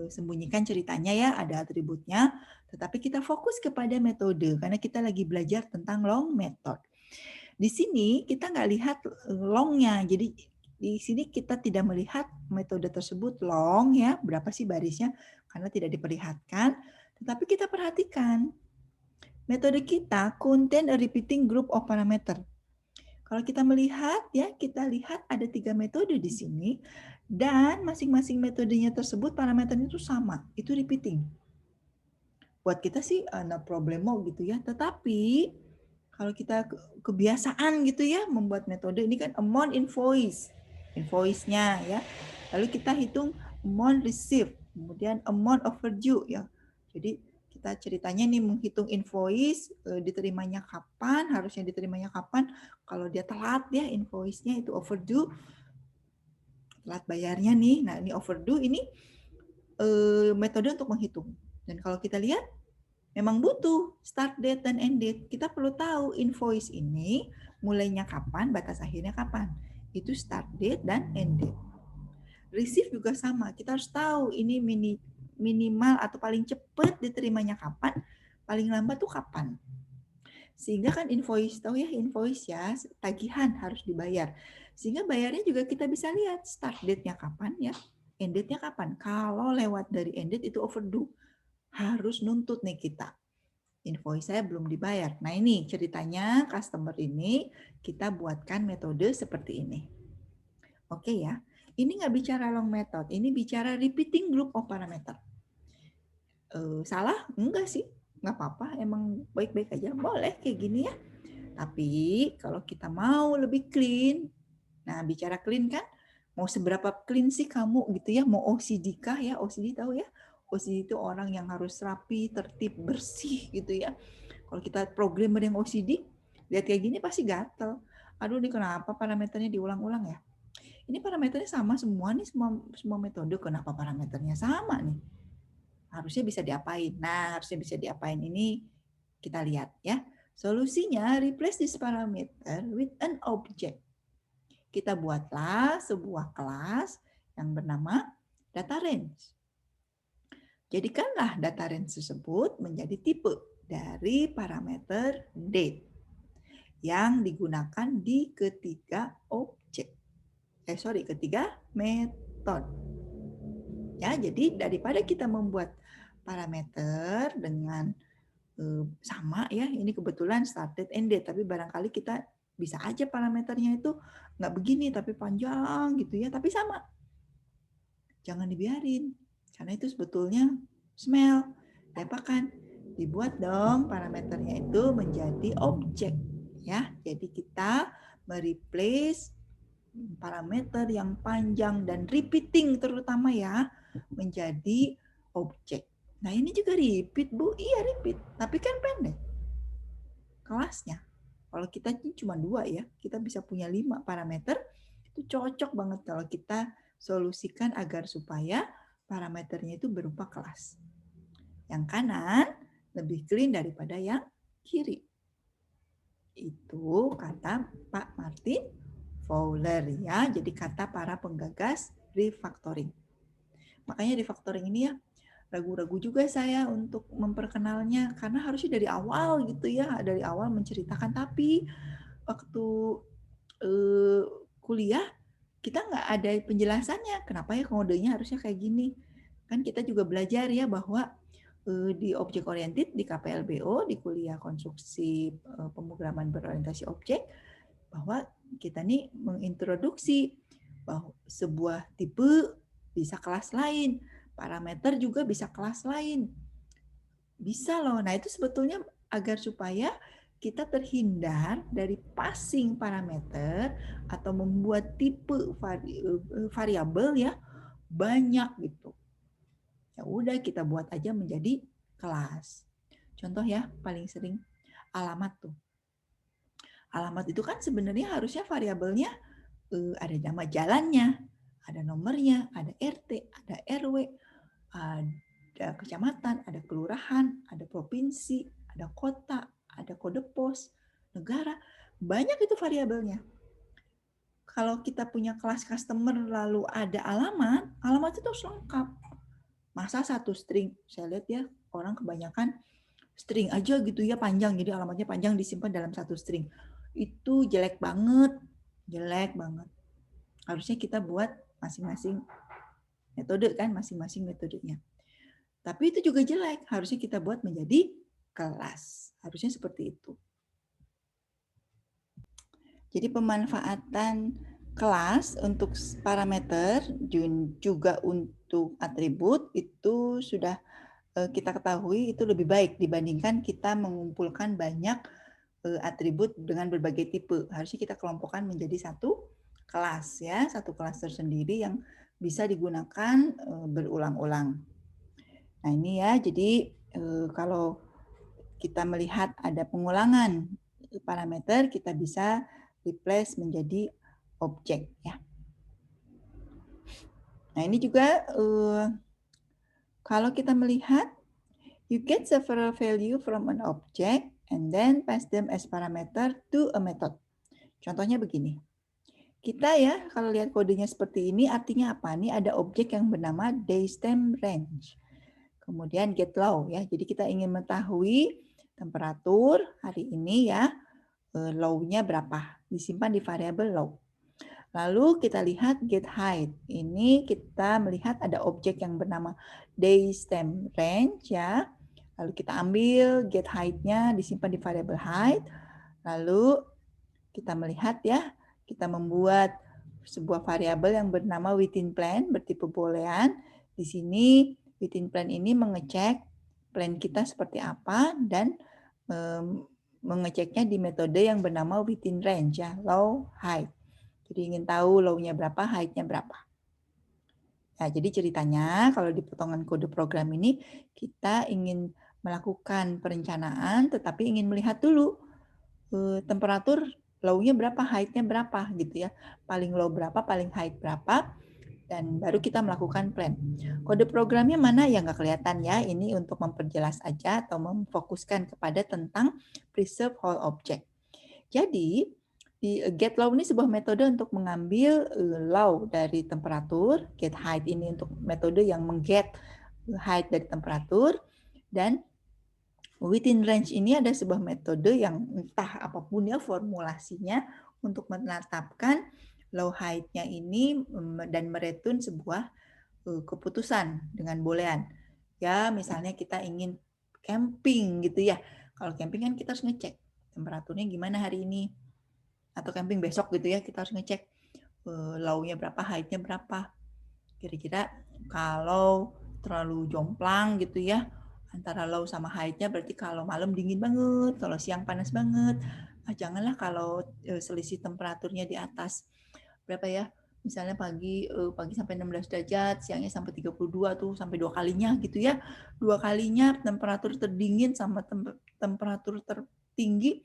sembunyikan ceritanya ya, ada atributnya, tetapi kita fokus kepada metode karena kita lagi belajar tentang long method. Di sini kita nggak lihat long-nya, jadi di sini kita tidak melihat metode tersebut long ya, berapa sih barisnya, karena tidak diperlihatkan, tetapi kita perhatikan metode kita contain a repeating group of parameter. Kalau kita melihat ya, kita lihat ada 3 metode di sini dan masing-masing metodenya tersebut parameternya itu sama, itu repeating. Buat kita sih no problemo gitu ya, tetapi kalau kita kebiasaan gitu ya membuat metode ini kan amount invoice, invoice-nya ya. Lalu kita hitung amount receive, kemudian amount overdue ya. Jadi kita ceritanya nih menghitung invoice diterimanya kapan, harusnya diterimanya kapan. Kalau dia telat ya invoice-nya itu overdue, telat bayarnya nih. Nah, ini overdue ini metode untuk menghitung. Dan kalau kita lihat memang butuh start date dan end date. Kita perlu tahu invoice ini mulainya kapan, batas akhirnya kapan. Itu start date dan end date. Receive juga sama. Kita harus tahu ini minimal atau paling cepat diterimanya kapan, paling lambat tuh kapan. Sehingga kan invoice, tahu ya invoice ya, tagihan harus dibayar. Sehingga bayarnya juga kita bisa lihat start date-nya kapan ya, end date-nya kapan. Kalau lewat dari end date itu overdue. Harus nuntut nih kita. Invoice saya belum dibayar. Nah ini ceritanya customer ini kita buatkan metode seperti ini. Oke ya, ini nggak bicara long method, ini bicara repeating group of parameter. Salah? Enggak sih, nggak apa-apa, emang baik-baik aja, boleh kayak gini ya. Tapi kalau kita mau lebih clean, nah bicara clean kan, mau seberapa clean sih kamu gitu ya, mau OCD kah ya, OCD tahu ya, OCD itu orang yang harus rapi, tertib, bersih gitu ya. Kalau kita programmer yang OCD, lihat kayak gini pasti gatel. Aduh, ini kenapa parameternya diulang-ulang ya? Ini parameternya sama semua nih, semua metode. Kenapa parameternya sama nih? Harusnya bisa diapain? Nah, harusnya bisa diapain ini kita lihat ya. Solusinya replace this parameter with an object. Kita buatlah sebuah kelas yang bernama data range. Jadikanlah data range tersebut menjadi tipe dari parameter date. yang digunakan di ketiga objek. Ketiga metode. Ya, jadi daripada kita membuat parameter dengan sama ya, ini kebetulan started ended, tapi barangkali kita bisa aja parameternya itu nggak begini tapi panjang gitu ya, tapi sama. Jangan dibiarin, karena itu sebetulnya smell. Diapakan? Dibuat dong parameternya itu menjadi objek ya. Jadi kita mereplace parameter yang panjang dan repeating terutama ya menjadi objek. Nah ini juga repeat Bu, iya repeat, tapi kan pendek kelasnya. Kalau kita cuma 2 ya, kita bisa punya 5 parameter, itu cocok banget kalau kita solusikan agar supaya parameternya itu berupa kelas. Yang kanan lebih clean daripada yang kiri. Itu kata Pak Martin Fowler ya, jadi kata para penggagas refactoring. Makanya refactoring ini ya ragu-ragu juga saya untuk memperkenalnya karena harusnya dari awal gitu ya, dari awal menceritakan, tapi waktu kuliah kita nggak ada penjelasannya kenapa ya kodenya harusnya kayak gini. Kan kita juga belajar ya bahwa di objek oriented di KPLBO di kuliah konstruksi pemrograman berorientasi objek bahwa kita nih mengintroduksi bahwa sebuah tipe bisa kelas lain, parameter juga bisa kelas lain. Bisa loh. Nah, itu sebetulnya agar supaya kita terhindar dari passing parameter atau membuat tipe variabel ya banyak gitu. Ya udah kita buat aja menjadi kelas. Contoh ya paling sering alamat tuh. Alamat itu kan sebenarnya harusnya variabelnya ada nama jalannya, ada nomornya, ada RT, ada RW, ada kecamatan, ada kelurahan, ada provinsi, ada kota, ada kode pos, negara. Banyak itu variabelnya. Kalau kita punya kelas customer lalu ada alamat, alamat itu harus lengkap. Masa satu string, saya lihat ya orang kebanyakan string aja gitu ya panjang, jadi alamatnya panjang disimpan dalam satu string. Itu jelek banget, jelek banget. Harusnya kita buat masing-masing metode kan, masing-masing metodenya. Tapi itu juga jelek, harusnya kita buat menjadi kelas. Harusnya seperti itu. Jadi pemanfaatan kelas untuk parameter juga untuk atribut itu sudah kita ketahui itu lebih baik dibandingkan kita mengumpulkan banyak atribut dengan berbagai tipe. Harusnya kita kelompokkan menjadi satu kelas ya, satu kelas tersendiri yang bisa digunakan berulang-ulang. Nah ini ya, jadi kalau kita melihat ada pengulangan parameter, kita bisa replace menjadi objek ya. Nah ini juga kalau kita melihat you get several value from an object and then pass them as parameter to a method. Contohnya begini. Kita ya kalau lihat kodenya seperti ini artinya apa? Ini ada objek yang bernama daystem range. Kemudian get low ya. Jadi kita ingin mengetahui temperatur hari ini ya. Low-nya berapa? Disimpan di variabel low. Lalu kita lihat get height. Ini kita melihat ada objek yang bernama daystem range ya. Lalu kita ambil get height-nya disimpan di variabel height. Lalu kita melihat ya, kita membuat sebuah variabel yang bernama within plan bertipe boolean. Di sini within plan ini mengecek plan kita seperti apa dan mengeceknya di metode yang bernama within range ya, low height. Jadi ingin tahu low-nya berapa, height-nya berapa. Nah, jadi ceritanya kalau di potongan kode program ini kita ingin melakukan perencanaan tetapi ingin melihat dulu temperatur low-nya berapa, height-nya berapa gitu ya. Paling low berapa, paling height berapa, dan baru kita melakukan plan. Kode programnya mana ya nggak kelihatan ya. Ini untuk memperjelas aja atau memfokuskan kepada tentang preserve whole object. Jadi di get low ini sebuah metode untuk mengambil low dari temperatur, get height ini untuk metode yang mengget height dari temperatur, dan Within range ini ada sebuah metode yang entah apapun ya formulasinya untuk menetapkan low height-nya ini dan meretun sebuah keputusan dengan boolean. Ya, misalnya kita ingin camping gitu ya. Kalau camping kan kita harus ngecek temperaturnya gimana hari ini. Atau camping besok gitu ya, kita harus ngecek low-nya berapa, height-nya berapa. Kira-kira kalau terlalu jomplang gitu ya, antara low sama high-nya berarti kalau malam dingin banget, kalau siang panas banget. Janganlah kalau selisih temperaturnya di atas berapa ya? Misalnya pagi sampai 16 derajat, siangnya sampai 32 tuh, sampai 2 kalinya gitu ya. 2 kalinya temperatur terdingin sama temperatur tertinggi,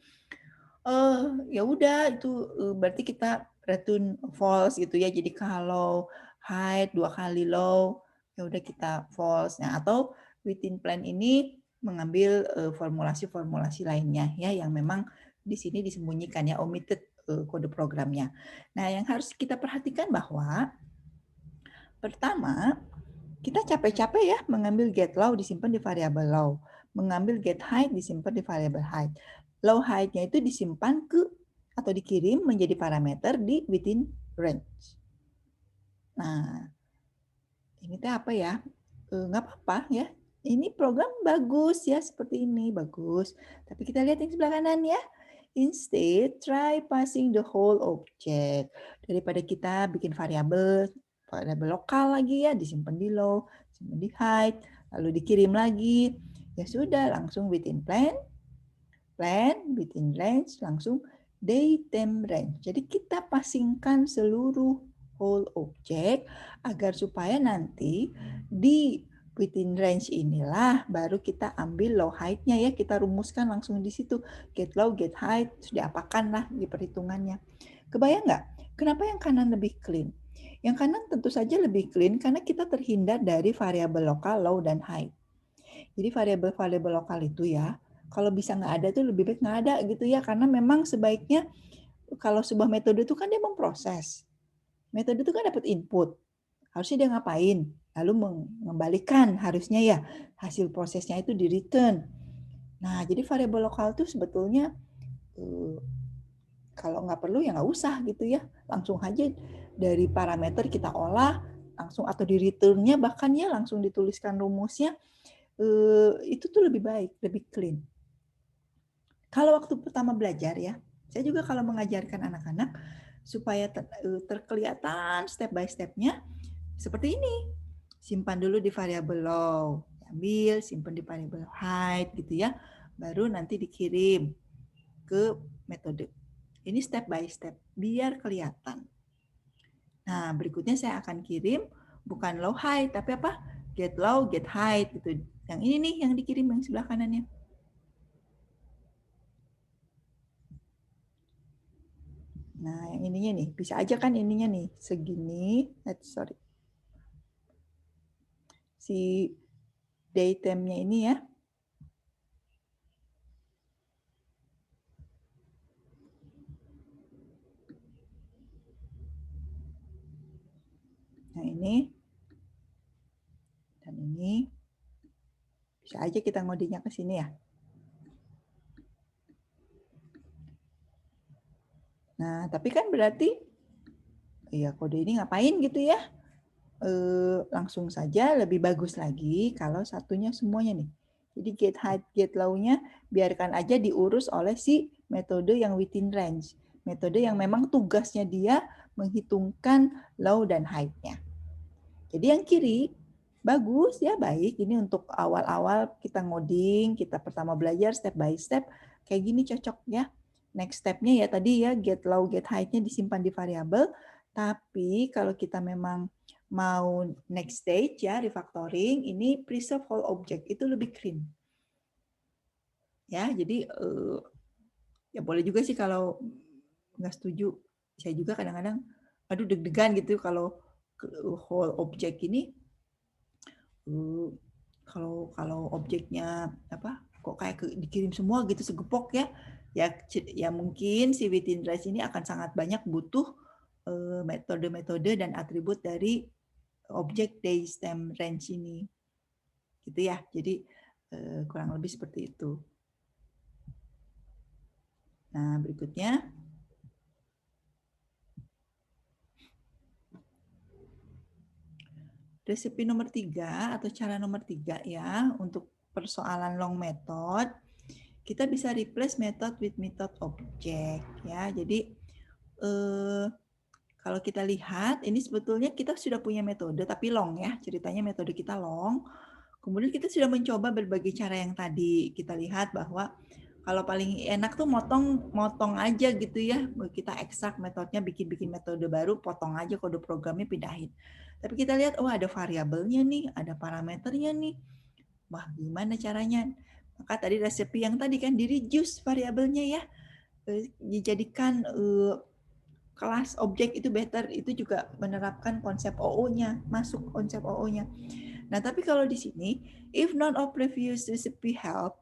ya udah itu berarti kita return false gitu ya. Jadi kalau high 2 kali low, ya udah kita false. Nah, atau within plan ini mengambil formulasi-formulasi lainnya ya yang memang di sini disembunyikan ya, omitted kode programnya. Nah, yang harus kita perhatikan bahwa pertama, kita capek-capek ya mengambil get low disimpan di variabel low, mengambil get height disimpan di variabel height. Low height-nya itu disimpan ke atau dikirim menjadi parameter di within range. Nah, ini teh apa ya? Nggak apa-apa ya. Ini program bagus ya, seperti ini, bagus. Tapi kita lihat yang sebelah kanan ya. Instead, try passing the whole object. Daripada kita bikin variabel lokal lagi ya, disimpan di low, disimpan di height, lalu dikirim lagi. Ya sudah, langsung within plan, within range, langsung datetime range. Jadi kita passingkan seluruh whole object agar supaya nanti di within range inilah baru kita ambil low height-nya ya, kita rumuskan langsung di situ. Get low, get height, sudah apakan lah di perhitungannya. Kebayang nggak? Kenapa yang kanan lebih clean? Yang kanan tentu saja lebih clean karena kita terhindar dari variabel lokal low dan high. Jadi variabel-variabel lokal itu ya, kalau bisa nggak ada tuh lebih baik nggak ada gitu ya, karena memang sebaiknya kalau sebuah metode itu kan dia memproses. Metode itu kan dapat input, harusnya dia ngapain? Lalu mengembalikan harusnya ya hasil prosesnya itu di return. Nah, jadi variabel lokal itu sebetulnya kalau nggak perlu ya nggak usah gitu ya. Langsung aja dari parameter kita olah, langsung atau di return-nya bahkan ya langsung dituliskan rumusnya, itu tuh lebih baik, lebih clean. Kalau waktu pertama belajar ya, saya juga kalau mengajarkan anak-anak supaya terkelihatan step by step-nya seperti ini. Simpan dulu di variabel low, ambil, simpan di variabel height gitu ya. Baru nanti dikirim ke metode. Ini step by step biar kelihatan. Nah, berikutnya saya akan kirim bukan low height tapi apa? Get low, get height gitu. Yang ini nih yang dikirim yang sebelah kanannya. Nah, yang ininya nih, bisa aja kan ininya nih, segini, sorry. Si datetime-nya ini ya. Nah, ini. Dan ini. Bisa aja kita ngodenya ke sini ya. Nah, tapi kan berarti ya kode ini ngapain gitu ya? Langsung saja lebih bagus lagi kalau satunya semuanya nih. Jadi get height, get low-nya biarkan aja diurus oleh si metode yang within range. Metode yang memang tugasnya dia menghitungkan low dan height-nya. Jadi yang kiri bagus ya, baik. Ini untuk awal-awal kita ngoding, kita pertama belajar step by step kayak gini cocok ya. Next step-nya ya tadi ya get low, get height-nya disimpan di variabel. Tapi kalau kita memang mau next stage ya refactoring, ini preserve whole object itu lebih clean. Ya, jadi ya boleh juga sih kalau nggak setuju. Saya juga kadang-kadang aduh deg-degan gitu kalau whole object ini kalau objeknya apa kok kayak dikirim semua gitu segepok ya ya mungkin si within range ini akan sangat banyak butuh metode-metode dan atribut dari objek daystem range ini gitu ya. Jadi Kurang lebih seperti itu. Nah, berikutnya. Resepi nomor 3 atau cara nomor 3 ya, untuk persoalan long method, kita bisa replace method with method object ya. Jadi kalau kita lihat ini sebetulnya kita sudah punya metode tapi long ya, ceritanya metode kita long. Kemudian kita sudah mencoba berbagai cara yang tadi kita lihat bahwa kalau paling enak tuh motong aja gitu ya. Kita ekstrak metodenya, bikin metode baru, potong aja kode programnya, pindahin. Tapi kita lihat, oh ada variabelnya nih, ada parameternya nih. Wah, gimana caranya? Maka tadi resepi yang tadi kan di-reduce variabelnya ya. Dijadikan kelas objek itu better. Itu juga menerapkan konsep OO-nya, masuk konsep OO-nya. Nah, tapi kalau di sini, if none of previous recipe help,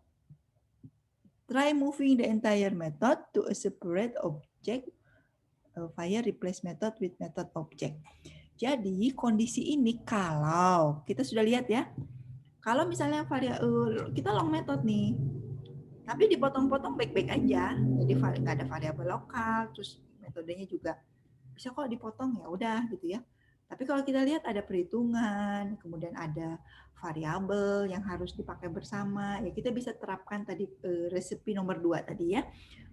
try moving the entire method to a separate object via replace method with method object. Jadi kondisi ini kalau kita sudah lihat ya, kalau misalnya kita long method nih, tapi dipotong-potong baik-baik aja, jadi nggak ada variabel lokal, terus metodenya juga bisa kok dipotong, ya udah gitu ya. Tapi kalau kita lihat ada perhitungan, kemudian ada variabel yang harus dipakai bersama, ya kita bisa terapkan tadi resepi nomor 2 tadi ya.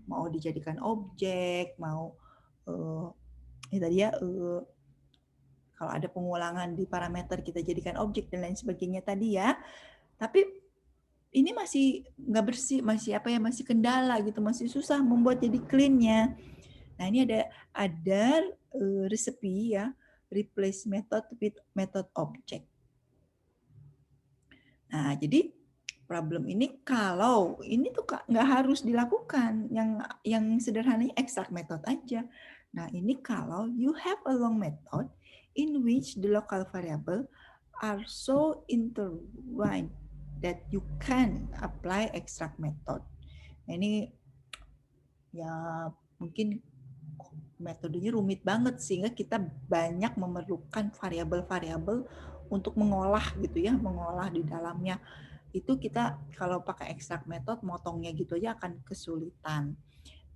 Mau dijadikan objek, mau ya tadi ya kalau ada pengulangan di parameter kita jadikan objek dan lain sebagainya tadi ya. Tapi ini masih nggak bersih, masih kendala gitu, masih susah membuat jadi clean-nya. Nah, ini ada resepi ya, replace method with method object. Nah, jadi problem ini kalau ini tuh nggak harus dilakukan, yang sederhananya extract method aja. Nah, ini kalau you have a long method in which the local variable are so intertwined that you can apply extract method. Nah, ini ya mungkin metodenya rumit banget sehingga kita banyak memerlukan variabel-variabel untuk mengolah gitu ya, mengolah di dalamnya. Itu kita kalau pakai extract method motongnya gitu aja akan kesulitan.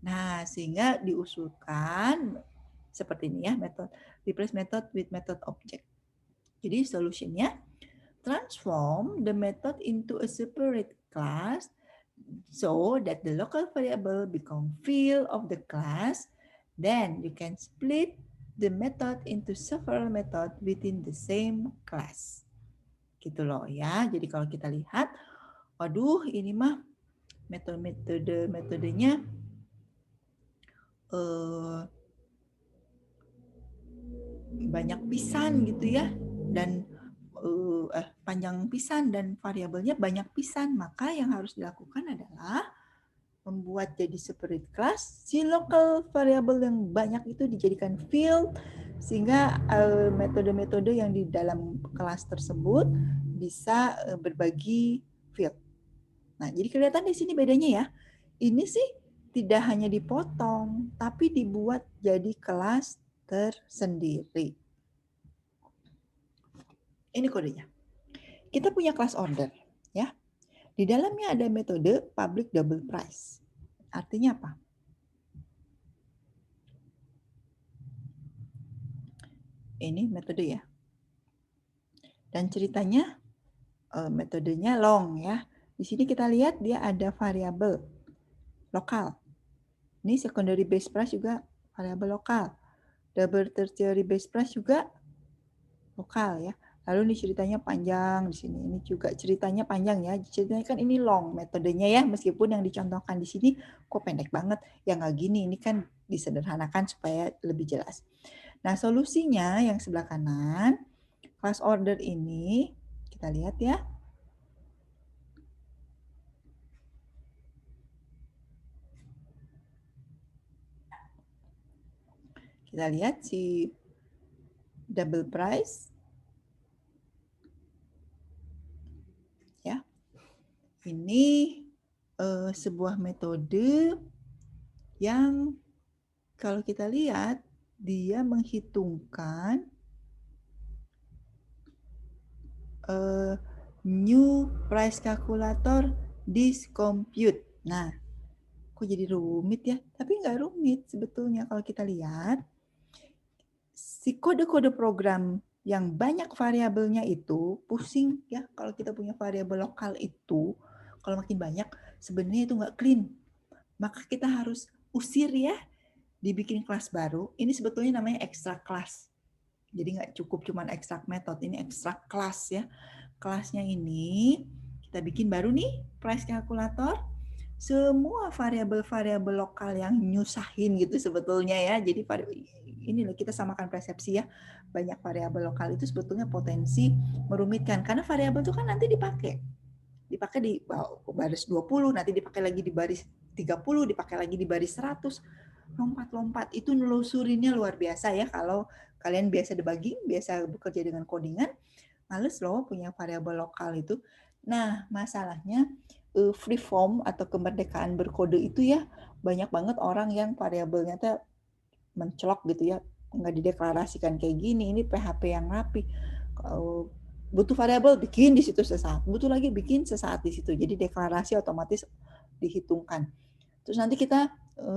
Nah, sehingga diusulkan seperti ini ya, method replace method with method object. Jadi solutionnya transform the method into a separate class so that the local variable become field of the class. Then you can split the method into several methods within the same class. Gitu loh ya. Jadi kalau kita lihat, waduh ini mah metodenya banyak pisan gitu ya. Dan panjang pisan dan variabelnya banyak pisan. Maka yang harus dilakukan adalah membuat jadi separate class, si local variable yang banyak itu dijadikan field, sehingga metode-metode yang di dalam kelas tersebut bisa berbagi field. Nah, jadi kelihatan di sini bedanya ya. Ini sih tidak hanya dipotong, tapi dibuat jadi kelas tersendiri. Ini kodenya. Kita punya class order, ya. Di dalamnya ada metode public double price. Artinya apa? Ini metode ya. Dan ceritanya metodenya long ya. Di sini kita lihat dia ada variabel lokal. Ini secondary base price juga variabel lokal. Double tertiary base price juga lokal ya. Lalu ini ceritanya panjang di sini. Ini juga ceritanya panjang ya. Ceritanya kan ini long metodenya ya. Meskipun yang dicontohkan di sini kok pendek banget. Ya nggak gini. Ini kan disederhanakan supaya lebih jelas. Nah solusinya yang sebelah kanan. Class order ini kita lihat ya. Kita lihat si double price. Ya. Ini sebuah metode yang kalau kita lihat dia menghitungkan new price calculator this compute. Nah, kok jadi rumit ya? Tapi nggak rumit sebetulnya kalau kita lihat. Si kode-kode program yang banyak variabelnya itu pusing ya. Kalau kita punya variabel lokal itu, kalau makin banyak, sebenarnya itu nggak clean. Maka kita harus usir ya, dibikin kelas baru. Ini sebetulnya namanya extra class. Jadi nggak cukup cuman extract method, ini extract class ya. Kelasnya ini kita bikin baru nih, price calculator. Semua variabel-variabel lokal yang nyusahin gitu sebetulnya ya. Jadi ini loh, kita samakan persepsi ya. Banyak variabel lokal itu sebetulnya potensi merumitkan. Karena variabel itu kan nanti dipakai di baris 20, nanti dipakai lagi di baris 30, dipakai lagi di baris 100. Lompat-lompat itu nelusurinnya luar biasa ya. Kalau kalian biasa debugging, biasa bekerja dengan codingan, males loh punya variabel lokal itu. Nah, masalahnya free form atau kemerdekaan berkode itu ya, banyak banget orang yang variabelnya tuh mencolok gitu ya, nggak dideklarasikan kayak gini. Ini PHP yang rapi. Butuh variabel, bikin di situ sesaat. Butuh lagi, bikin sesaat di situ. Jadi deklarasi otomatis dihitungkan. Terus nanti kita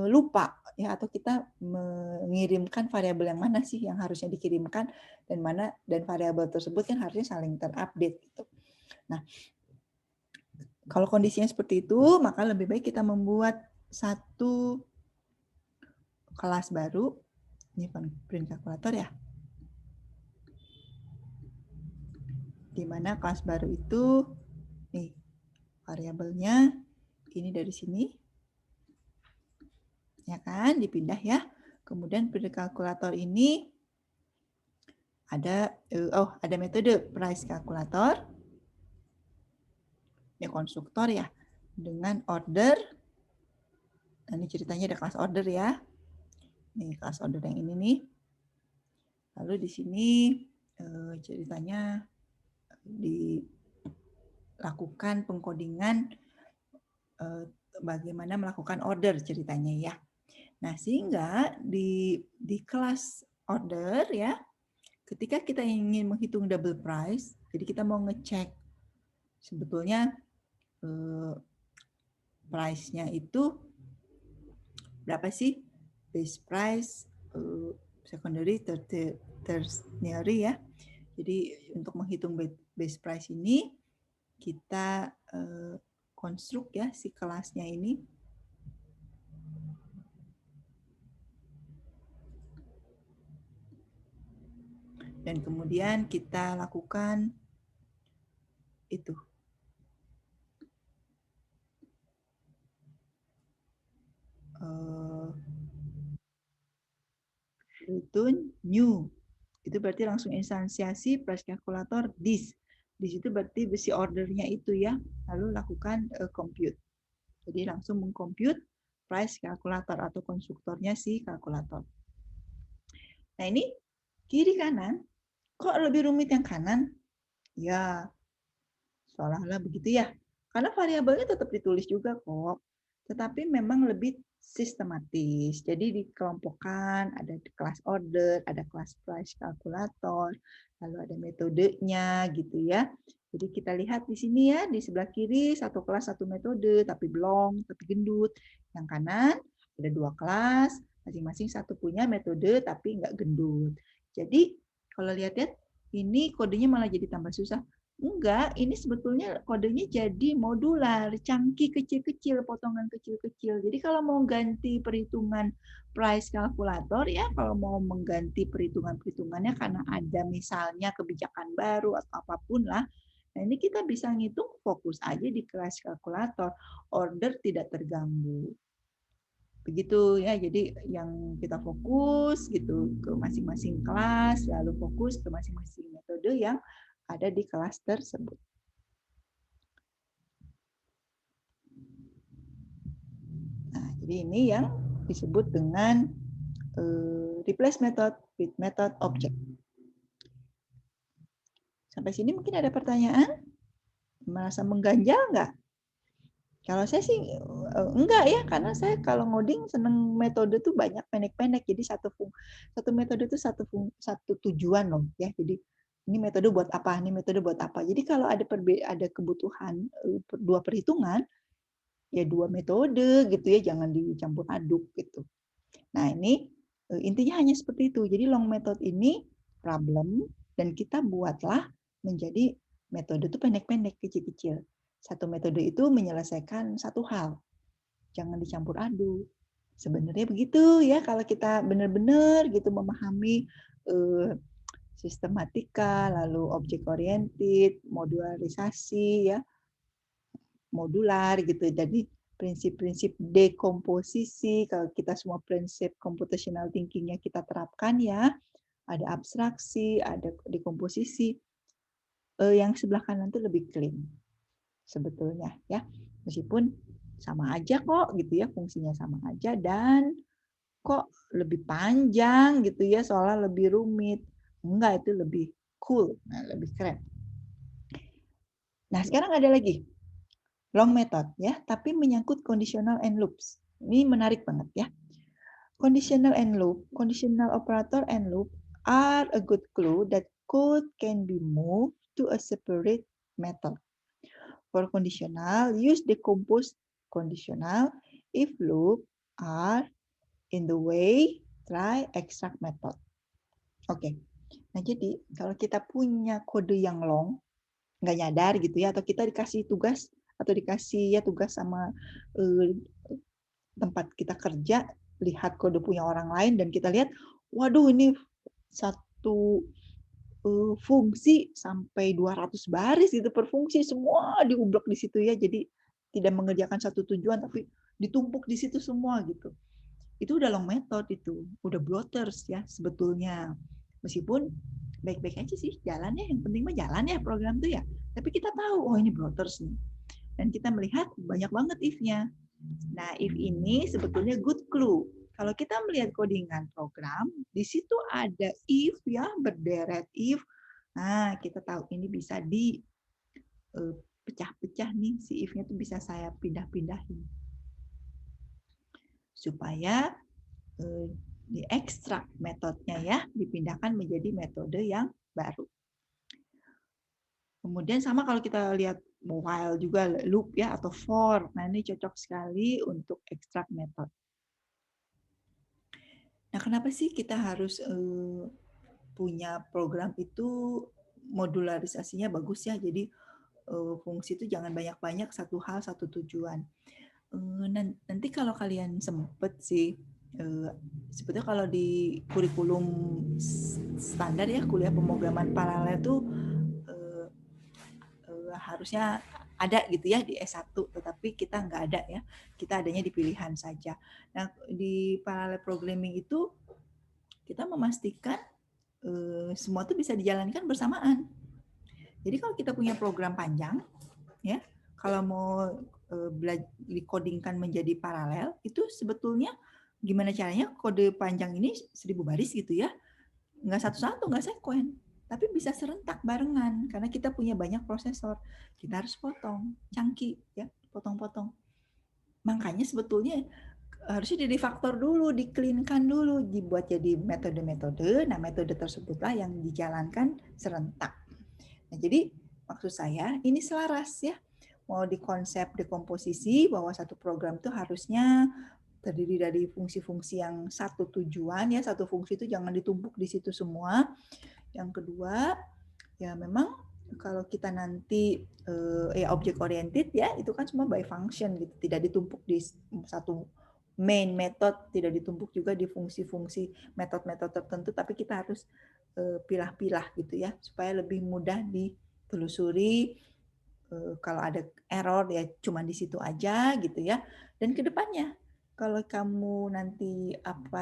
lupa ya, atau kita mengirimkan variabel yang mana sih yang harusnya dikirimkan dan mana, dan variabel tersebut kan harusnya saling terupdate gitu. Nah, kalau kondisinya seperti itu, maka lebih baik kita membuat satu kelas baru. Ini print calculator ya. Di mana kelas baru itu nih variabelnya ini dari sini. Ya kan, dipindah ya. Kemudian print calculator ini ada ada metode price calculator. Ini konstruktor ya, dengan order. Nah, ini ceritanya ada kelas order ya. Nih kelas order yang ini nih. Lalu di sini ceritanya dilakukan pengkodingan bagaimana melakukan order ceritanya ya. Nah, sehingga di kelas order ya, ketika kita ingin menghitung double price, jadi kita mau ngecek sebetulnya price-nya itu berapa sih, base price, secondary, tertiary ya. Jadi untuk menghitung base price ini kita konstruk ya si kelasnya ini. Dan kemudian kita lakukan itu. Return new. Itu berarti langsung instansiasi price calculator this. Di situ berarti besi ordernya itu ya. Lalu lakukan compute. Jadi langsung mengcompute price calculator atau konstruktornya si kalkulator. Nah ini kiri kanan, kok lebih rumit yang kanan? Ya, seolah-olah begitu ya. Karena variabelnya tetap ditulis juga kok. Tetapi memang lebih sistematis. Jadi dikelompokkan, ada kelas order, ada kelas price calculator, lalu ada metodenya gitu ya. Jadi kita lihat di sini ya, di sebelah kiri satu kelas satu metode, tapi belum, tapi gendut. Yang kanan ada dua kelas, masing-masing satu punya metode tapi nggak gendut. Jadi kalau lihat-lihat ini kodenya malah jadi tambah susah. Enggak, ini sebetulnya kodenya jadi modular, chunky kecil-kecil, potongan kecil-kecil. Jadi kalau mau ganti perhitungan price calculator ya, kalau mau mengganti perhitungan-perhitungannya karena ada misalnya kebijakan baru atau apapun lah, nah ini kita bisa ngitung fokus aja di kelas kalkulator, order tidak terganggu. Begitu ya, jadi yang kita fokus gitu ke masing-masing kelas, lalu fokus ke masing-masing metode yang ada di kelas tersebut. Nah, jadi ini yang disebut dengan replace method with method object. Sampai sini mungkin ada pertanyaan? Merasa mengganjal nggak? Kalau saya sih enggak ya, karena saya kalau ngoding seneng metode tuh banyak pendek-pendek. Jadi satu metode itu satu tujuan loh ya. Jadi Ini metode buat apa, ini metode buat apa. Jadi kalau ada kebutuhan dua perhitungan, ya dua metode gitu ya, jangan dicampur aduk gitu. Nah ini intinya hanya seperti itu. Jadi long method ini problem dan kita buatlah menjadi metode itu pendek-pendek, kecil-kecil. Satu metode itu menyelesaikan satu hal. Jangan dicampur aduk. Sebenarnya begitu ya kalau kita benar-benar gitu memahami sistematika, lalu objek oriented, modularisasi ya, modular gitu. Jadi prinsip-prinsip dekomposisi, kalau kita semua prinsip computational thinking-nya kita terapkan ya, ada abstraksi, ada dekomposisi, yang sebelah kanan itu lebih clean sebetulnya ya. Meskipun sama aja kok gitu ya, fungsinya sama aja dan kok lebih panjang gitu ya, soalnya lebih rumit. Enggak, itu lebih cool, nah, lebih keren. Nah, sekarang ada lagi long method ya, tapi menyangkut conditional and loops. Ini menarik banget ya. Conditional and loop, conditional operator and loop are a good clue that code can be moved to a separate method. For conditional, use decompose conditional. If loop are in the way, try extract method. Oke. Nah, jadi kalau kita punya kode yang long, nggak nyadar gitu ya, atau kita dikasih tugas atau dikasih ya tugas sama tempat kita kerja, lihat kode punya orang lain dan kita lihat, waduh ini satu fungsi sampai 200 baris gitu per fungsi, semua diublek di situ ya, jadi tidak mengerjakan satu tujuan tapi ditumpuk di situ semua gitu. Itu udah long method itu, udah bloaters ya sebetulnya. Meskipun baik-baik aja sih jalannya, yang penting mah jalan ya program tuh ya. Tapi kita tahu, oh ini bloaters nih. Dan kita melihat banyak banget if-nya. Nah, if ini sebetulnya good clue. Kalau kita melihat codingan program, di situ ada if ya, berderet if. Nah, kita tahu ini bisa di pecah-pecah nih, si if-nya tuh bisa saya pindah-pindahin. Supaya diekstrak metodenya ya, dipindahkan menjadi metode yang baru. Kemudian sama kalau kita lihat while juga loop ya atau for. Nah, ini cocok sekali untuk ekstrak metode. Nah, kenapa sih kita harus punya program itu modularisasinya bagus ya. Jadi fungsi itu jangan banyak-banyak, satu hal satu tujuan. Nanti kalau kalian sempet sih, sebetulnya kalau di kurikulum standar ya kuliah pemrograman paralel tuh harusnya ada gitu ya di S1, tetapi kita nggak ada ya, kita adanya di pilihan saja. Nah, di parallel programming itu kita memastikan semua itu bisa dijalankan bersamaan. Jadi kalau kita punya program panjang, ya, kalau mau dikodingkan menjadi paralel, itu sebetulnya gimana caranya kode panjang ini 1000 baris gitu ya, nggak satu-satu, nggak sekuen, tapi bisa serentak barengan karena kita punya banyak prosesor. Kita harus potong, chunky ya, potong-potong. Makanya sebetulnya harusnya direfaktor dulu, di-clean-kan dulu, dibuat jadi metode-metode. Nah, metode tersebutlah yang dijalankan serentak. Nah, jadi maksud saya ini selaras ya. Mau di konsep dekomposisi bahwa satu program itu harusnya terdiri dari fungsi-fungsi yang satu tujuan ya, satu fungsi itu jangan ditumpuk di situ semua. Yang kedua, ya memang kalau kita nanti ya object oriented ya, itu kan semua by function gitu, tidak ditumpuk di satu main method, tidak ditumpuk juga di fungsi-fungsi metode-metode tertentu, tapi kita harus pilah-pilah gitu ya, supaya lebih mudah ditelusuri. Kalau ada error ya cuma di situ aja gitu ya. Dan kedepannya kalau kamu nanti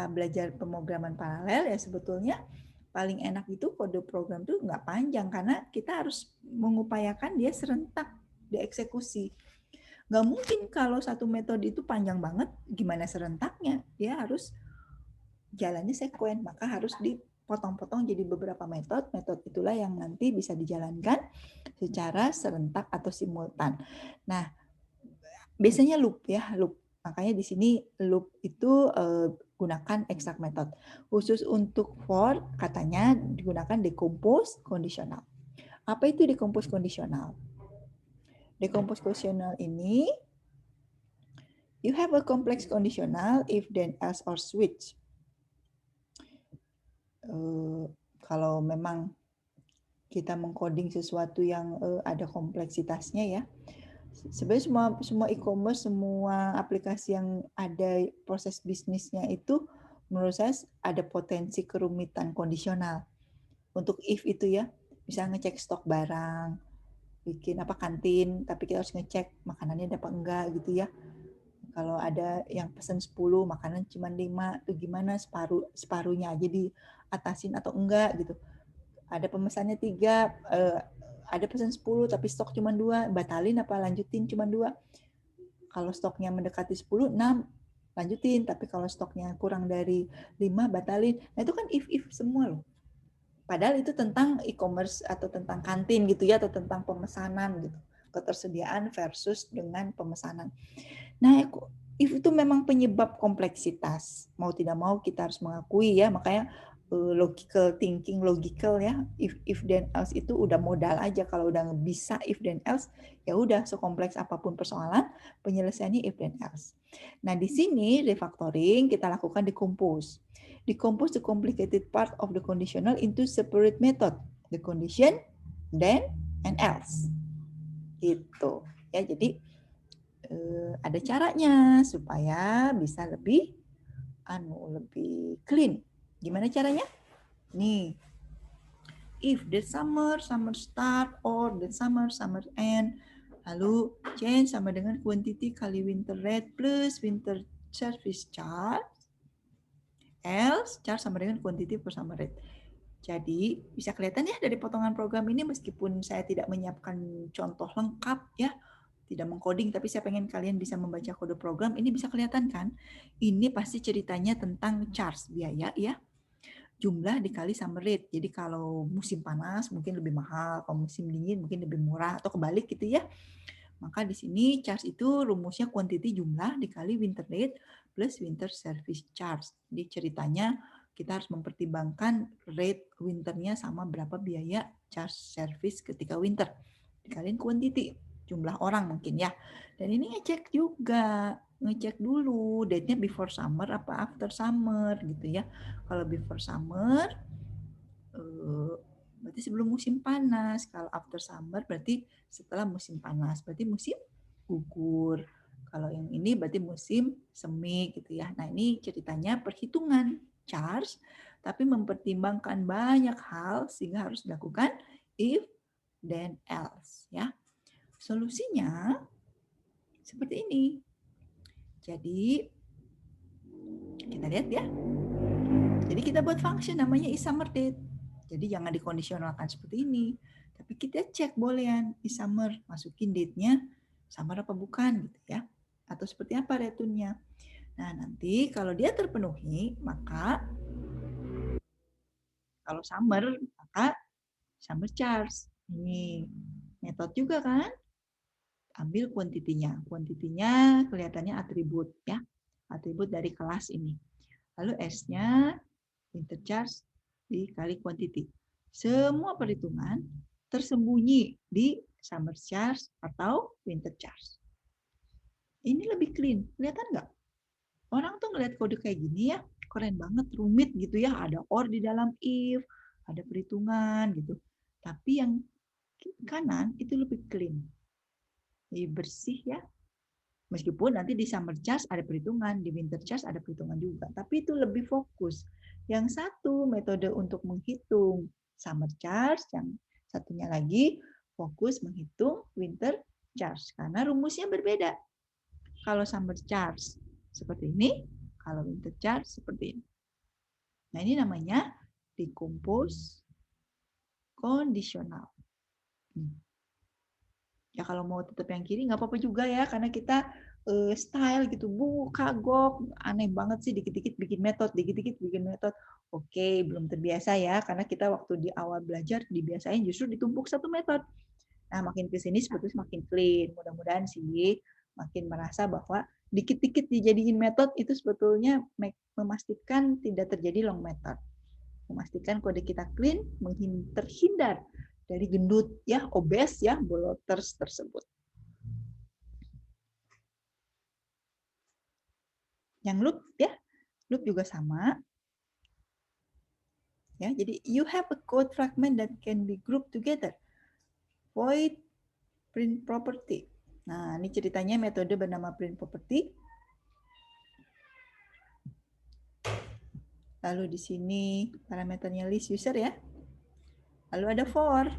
belajar pemrograman paralel ya sebetulnya paling enak itu kode program tuh nggak panjang karena kita harus mengupayakan dia serentak dieksekusi. Nggak mungkin kalau satu metode itu panjang banget, gimana serentaknya? Dia harus jalannya sekuen, maka harus dipotong-potong jadi beberapa metode. Metode itulah yang nanti bisa dijalankan secara serentak atau simultan. Nah, biasanya loop ya, loop. Makanya di sini loop itu gunakan exact method. Khusus untuk for, katanya digunakan decompose conditional. Apa itu decompose conditional? Decompose conditional ini, you have a complex conditional if then else or switch. Kalau memang kita mengcoding sesuatu yang ada kompleksitasnya ya. Sebenarnya semua e-commerce, semua aplikasi yang ada proses bisnisnya itu menurut saya ada potensi kerumitan kondisional. Untuk if itu ya, misalnya ngecek stok barang, bikin apa kantin, tapi kita harus ngecek makanannya ada apa enggak gitu ya. Kalau ada yang pesan 10, makanan cuma 5, tuh gimana separuhnya aja diatasin atau enggak gitu. Ada pemesannya 3, ada pesan 10 tapi stok cuma 2, batalin apa lanjutin cuma 2. Kalau stoknya mendekati 10, 6, lanjutin. Tapi kalau stoknya kurang dari 5, batalin. Nah itu kan if semua loh. Padahal itu tentang e-commerce atau tentang kantin gitu ya, atau tentang pemesanan gitu. Ketersediaan versus dengan pemesanan. Nah, if itu memang penyebab kompleksitas. Mau tidak mau kita harus mengakui ya, makanya logical thinking, logical ya. If then else itu udah modal aja. Kalau udah bisa if then else, ya udah sekompleks apapun persoalan, penyelesaiannya if then else. Nah, di sini refactoring kita lakukan decompose. Decompose the complicated part of the conditional into separate method. The condition, then, and else. Gitu. Ya, jadi ada caranya supaya bisa lebih clean. Gimana caranya? Nih, if the summer start or the summer end, lalu change sama dengan quantity kali winter rate plus winter service charge, else charge sama dengan quantity per summer rate. Jadi bisa kelihatan ya dari potongan program ini, meskipun saya tidak menyiapkan contoh lengkap ya, tidak mengcoding, tapi saya pengen kalian bisa membaca kode program, ini bisa kelihatan kan? Ini pasti ceritanya tentang charge biaya ya, jumlah dikali summer rate. Jadi kalau musim panas mungkin lebih mahal, kalau musim dingin mungkin lebih murah, atau kebalik gitu ya. Maka di sini charge itu rumusnya quantity jumlah dikali winter rate plus winter service charge. Jadi ceritanya kita harus mempertimbangkan rate winternya sama berapa biaya charge service ketika winter. Dikaliin quantity, jumlah orang mungkin ya. Dan ini ngecek juga, ngecek dulu date-nya before summer apa after summer gitu ya. Kalau before summer berarti sebelum musim panas. Kalau after summer berarti setelah musim panas. Berarti musim gugur. Kalau yang ini berarti musim semi gitu ya. Nah, ini ceritanya perhitungan charge tapi mempertimbangkan banyak hal sehingga harus dilakukan if then else ya. Solusinya seperti ini. Jadi kita lihat ya. Jadi kita buat function namanya isSummerDate. Jadi jangan dikondisionalkan seperti ini. Tapi kita cek boolean isSummer, masukin date-nya summer apa bukan gitu ya. Atau seperti apa return-nya. Nah, nanti kalau dia terpenuhi, maka kalau summer, maka summer charge. Ini metode juga kan. Ambil kuantitinya. Kuantitinya kelihatannya atribut ya. Atribut dari kelas ini. Lalu S-nya winter charge dikali quantity. Semua perhitungan tersembunyi di summer charge atau winter charge. Ini lebih clean. Kelihatan nggak? Orang tuh ngeliat kode kayak gini ya, keren banget, rumit gitu ya. Ada or di dalam if, ada perhitungan gitu. Tapi yang kanan itu lebih clean. Lebih bersih ya. Meskipun nanti di summer charge ada perhitungan, di winter charge ada perhitungan juga. Tapi itu lebih fokus. Yang satu metode untuk menghitung summer charge, yang satunya lagi fokus menghitung winter charge. Karena rumusnya berbeda. Kalau summer charge seperti ini, kalau winter charge seperti ini. Nah, ini namanya decompose conditional. Ya kalau mau tetap yang kiri nggak apa-apa juga ya, karena kita style gitu, kagok, aneh banget sih dikit-dikit bikin metode, dikit-dikit bikin metode. Oke, belum terbiasa ya, karena kita waktu di awal belajar dibiasain justru ditumpuk satu metode. Nah, makin ke sini sebetulnya makin clean. Mudah-mudahan sih makin merasa bahwa dikit-dikit dijadiin method itu sebetulnya memastikan tidak terjadi long method. Memastikan kode kita clean, terhindar dari gendut ya, obes ya, boloters tersebut. Yang loop ya, loop juga sama. Ya, jadi you have a code fragment that can be grouped together. Void print property. Nah, ini ceritanya metode bernama print property. Lalu di sini parameternya list user ya. Lalu ada for.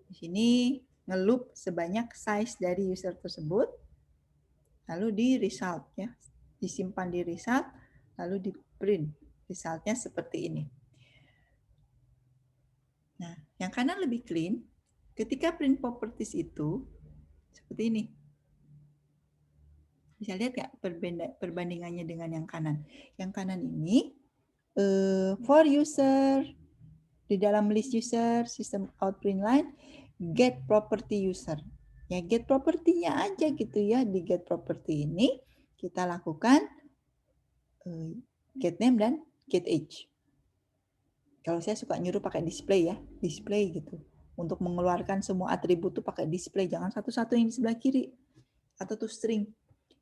Di sini ngeloop sebanyak size dari user tersebut. Lalu di result ya. Disimpan di result, lalu di print. Resultnya seperti ini. Nah, yang kanan lebih clean. Ketika print properties itu seperti ini. Bisa lihat nggak perbandingannya dengan yang kanan? Yang kanan ini for user di dalam list user system out print line get property user. Ya get property-nya aja gitu ya. Di get property ini kita lakukan get name dan get age. Kalau saya suka nyuruh pakai display ya, display gitu. Untuk mengeluarkan semua atribut tuh pakai display, jangan satu-satu yang di sebelah kiri atau tuh string.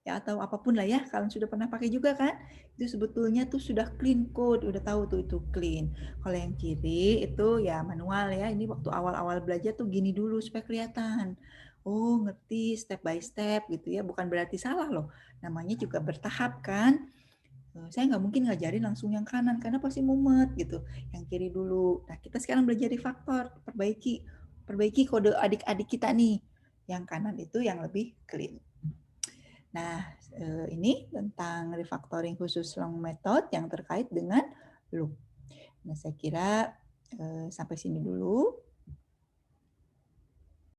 Ya atau apapun lah ya, kalian sudah pernah pakai juga kan? Itu sebetulnya tuh sudah clean code, udah tahu tuh itu clean. Kalau yang kiri itu ya manual ya. Ini waktu awal-awal belajar tuh gini dulu supaya kelihatan. Oh, ngerti step by step gitu ya. Bukan berarti salah loh. Namanya juga bertahap kan. Saya nggak mungkin ngajarin langsung yang kanan karena pasti mumet gitu. Yang kiri dulu. Nah, kita sekarang belajar refactor, perbaiki kode adik-adik kita nih. Yang kanan itu yang lebih clean. Nah, ini tentang refactoring khusus long method yang terkait dengan loop. Nah, saya kira sampai sini dulu.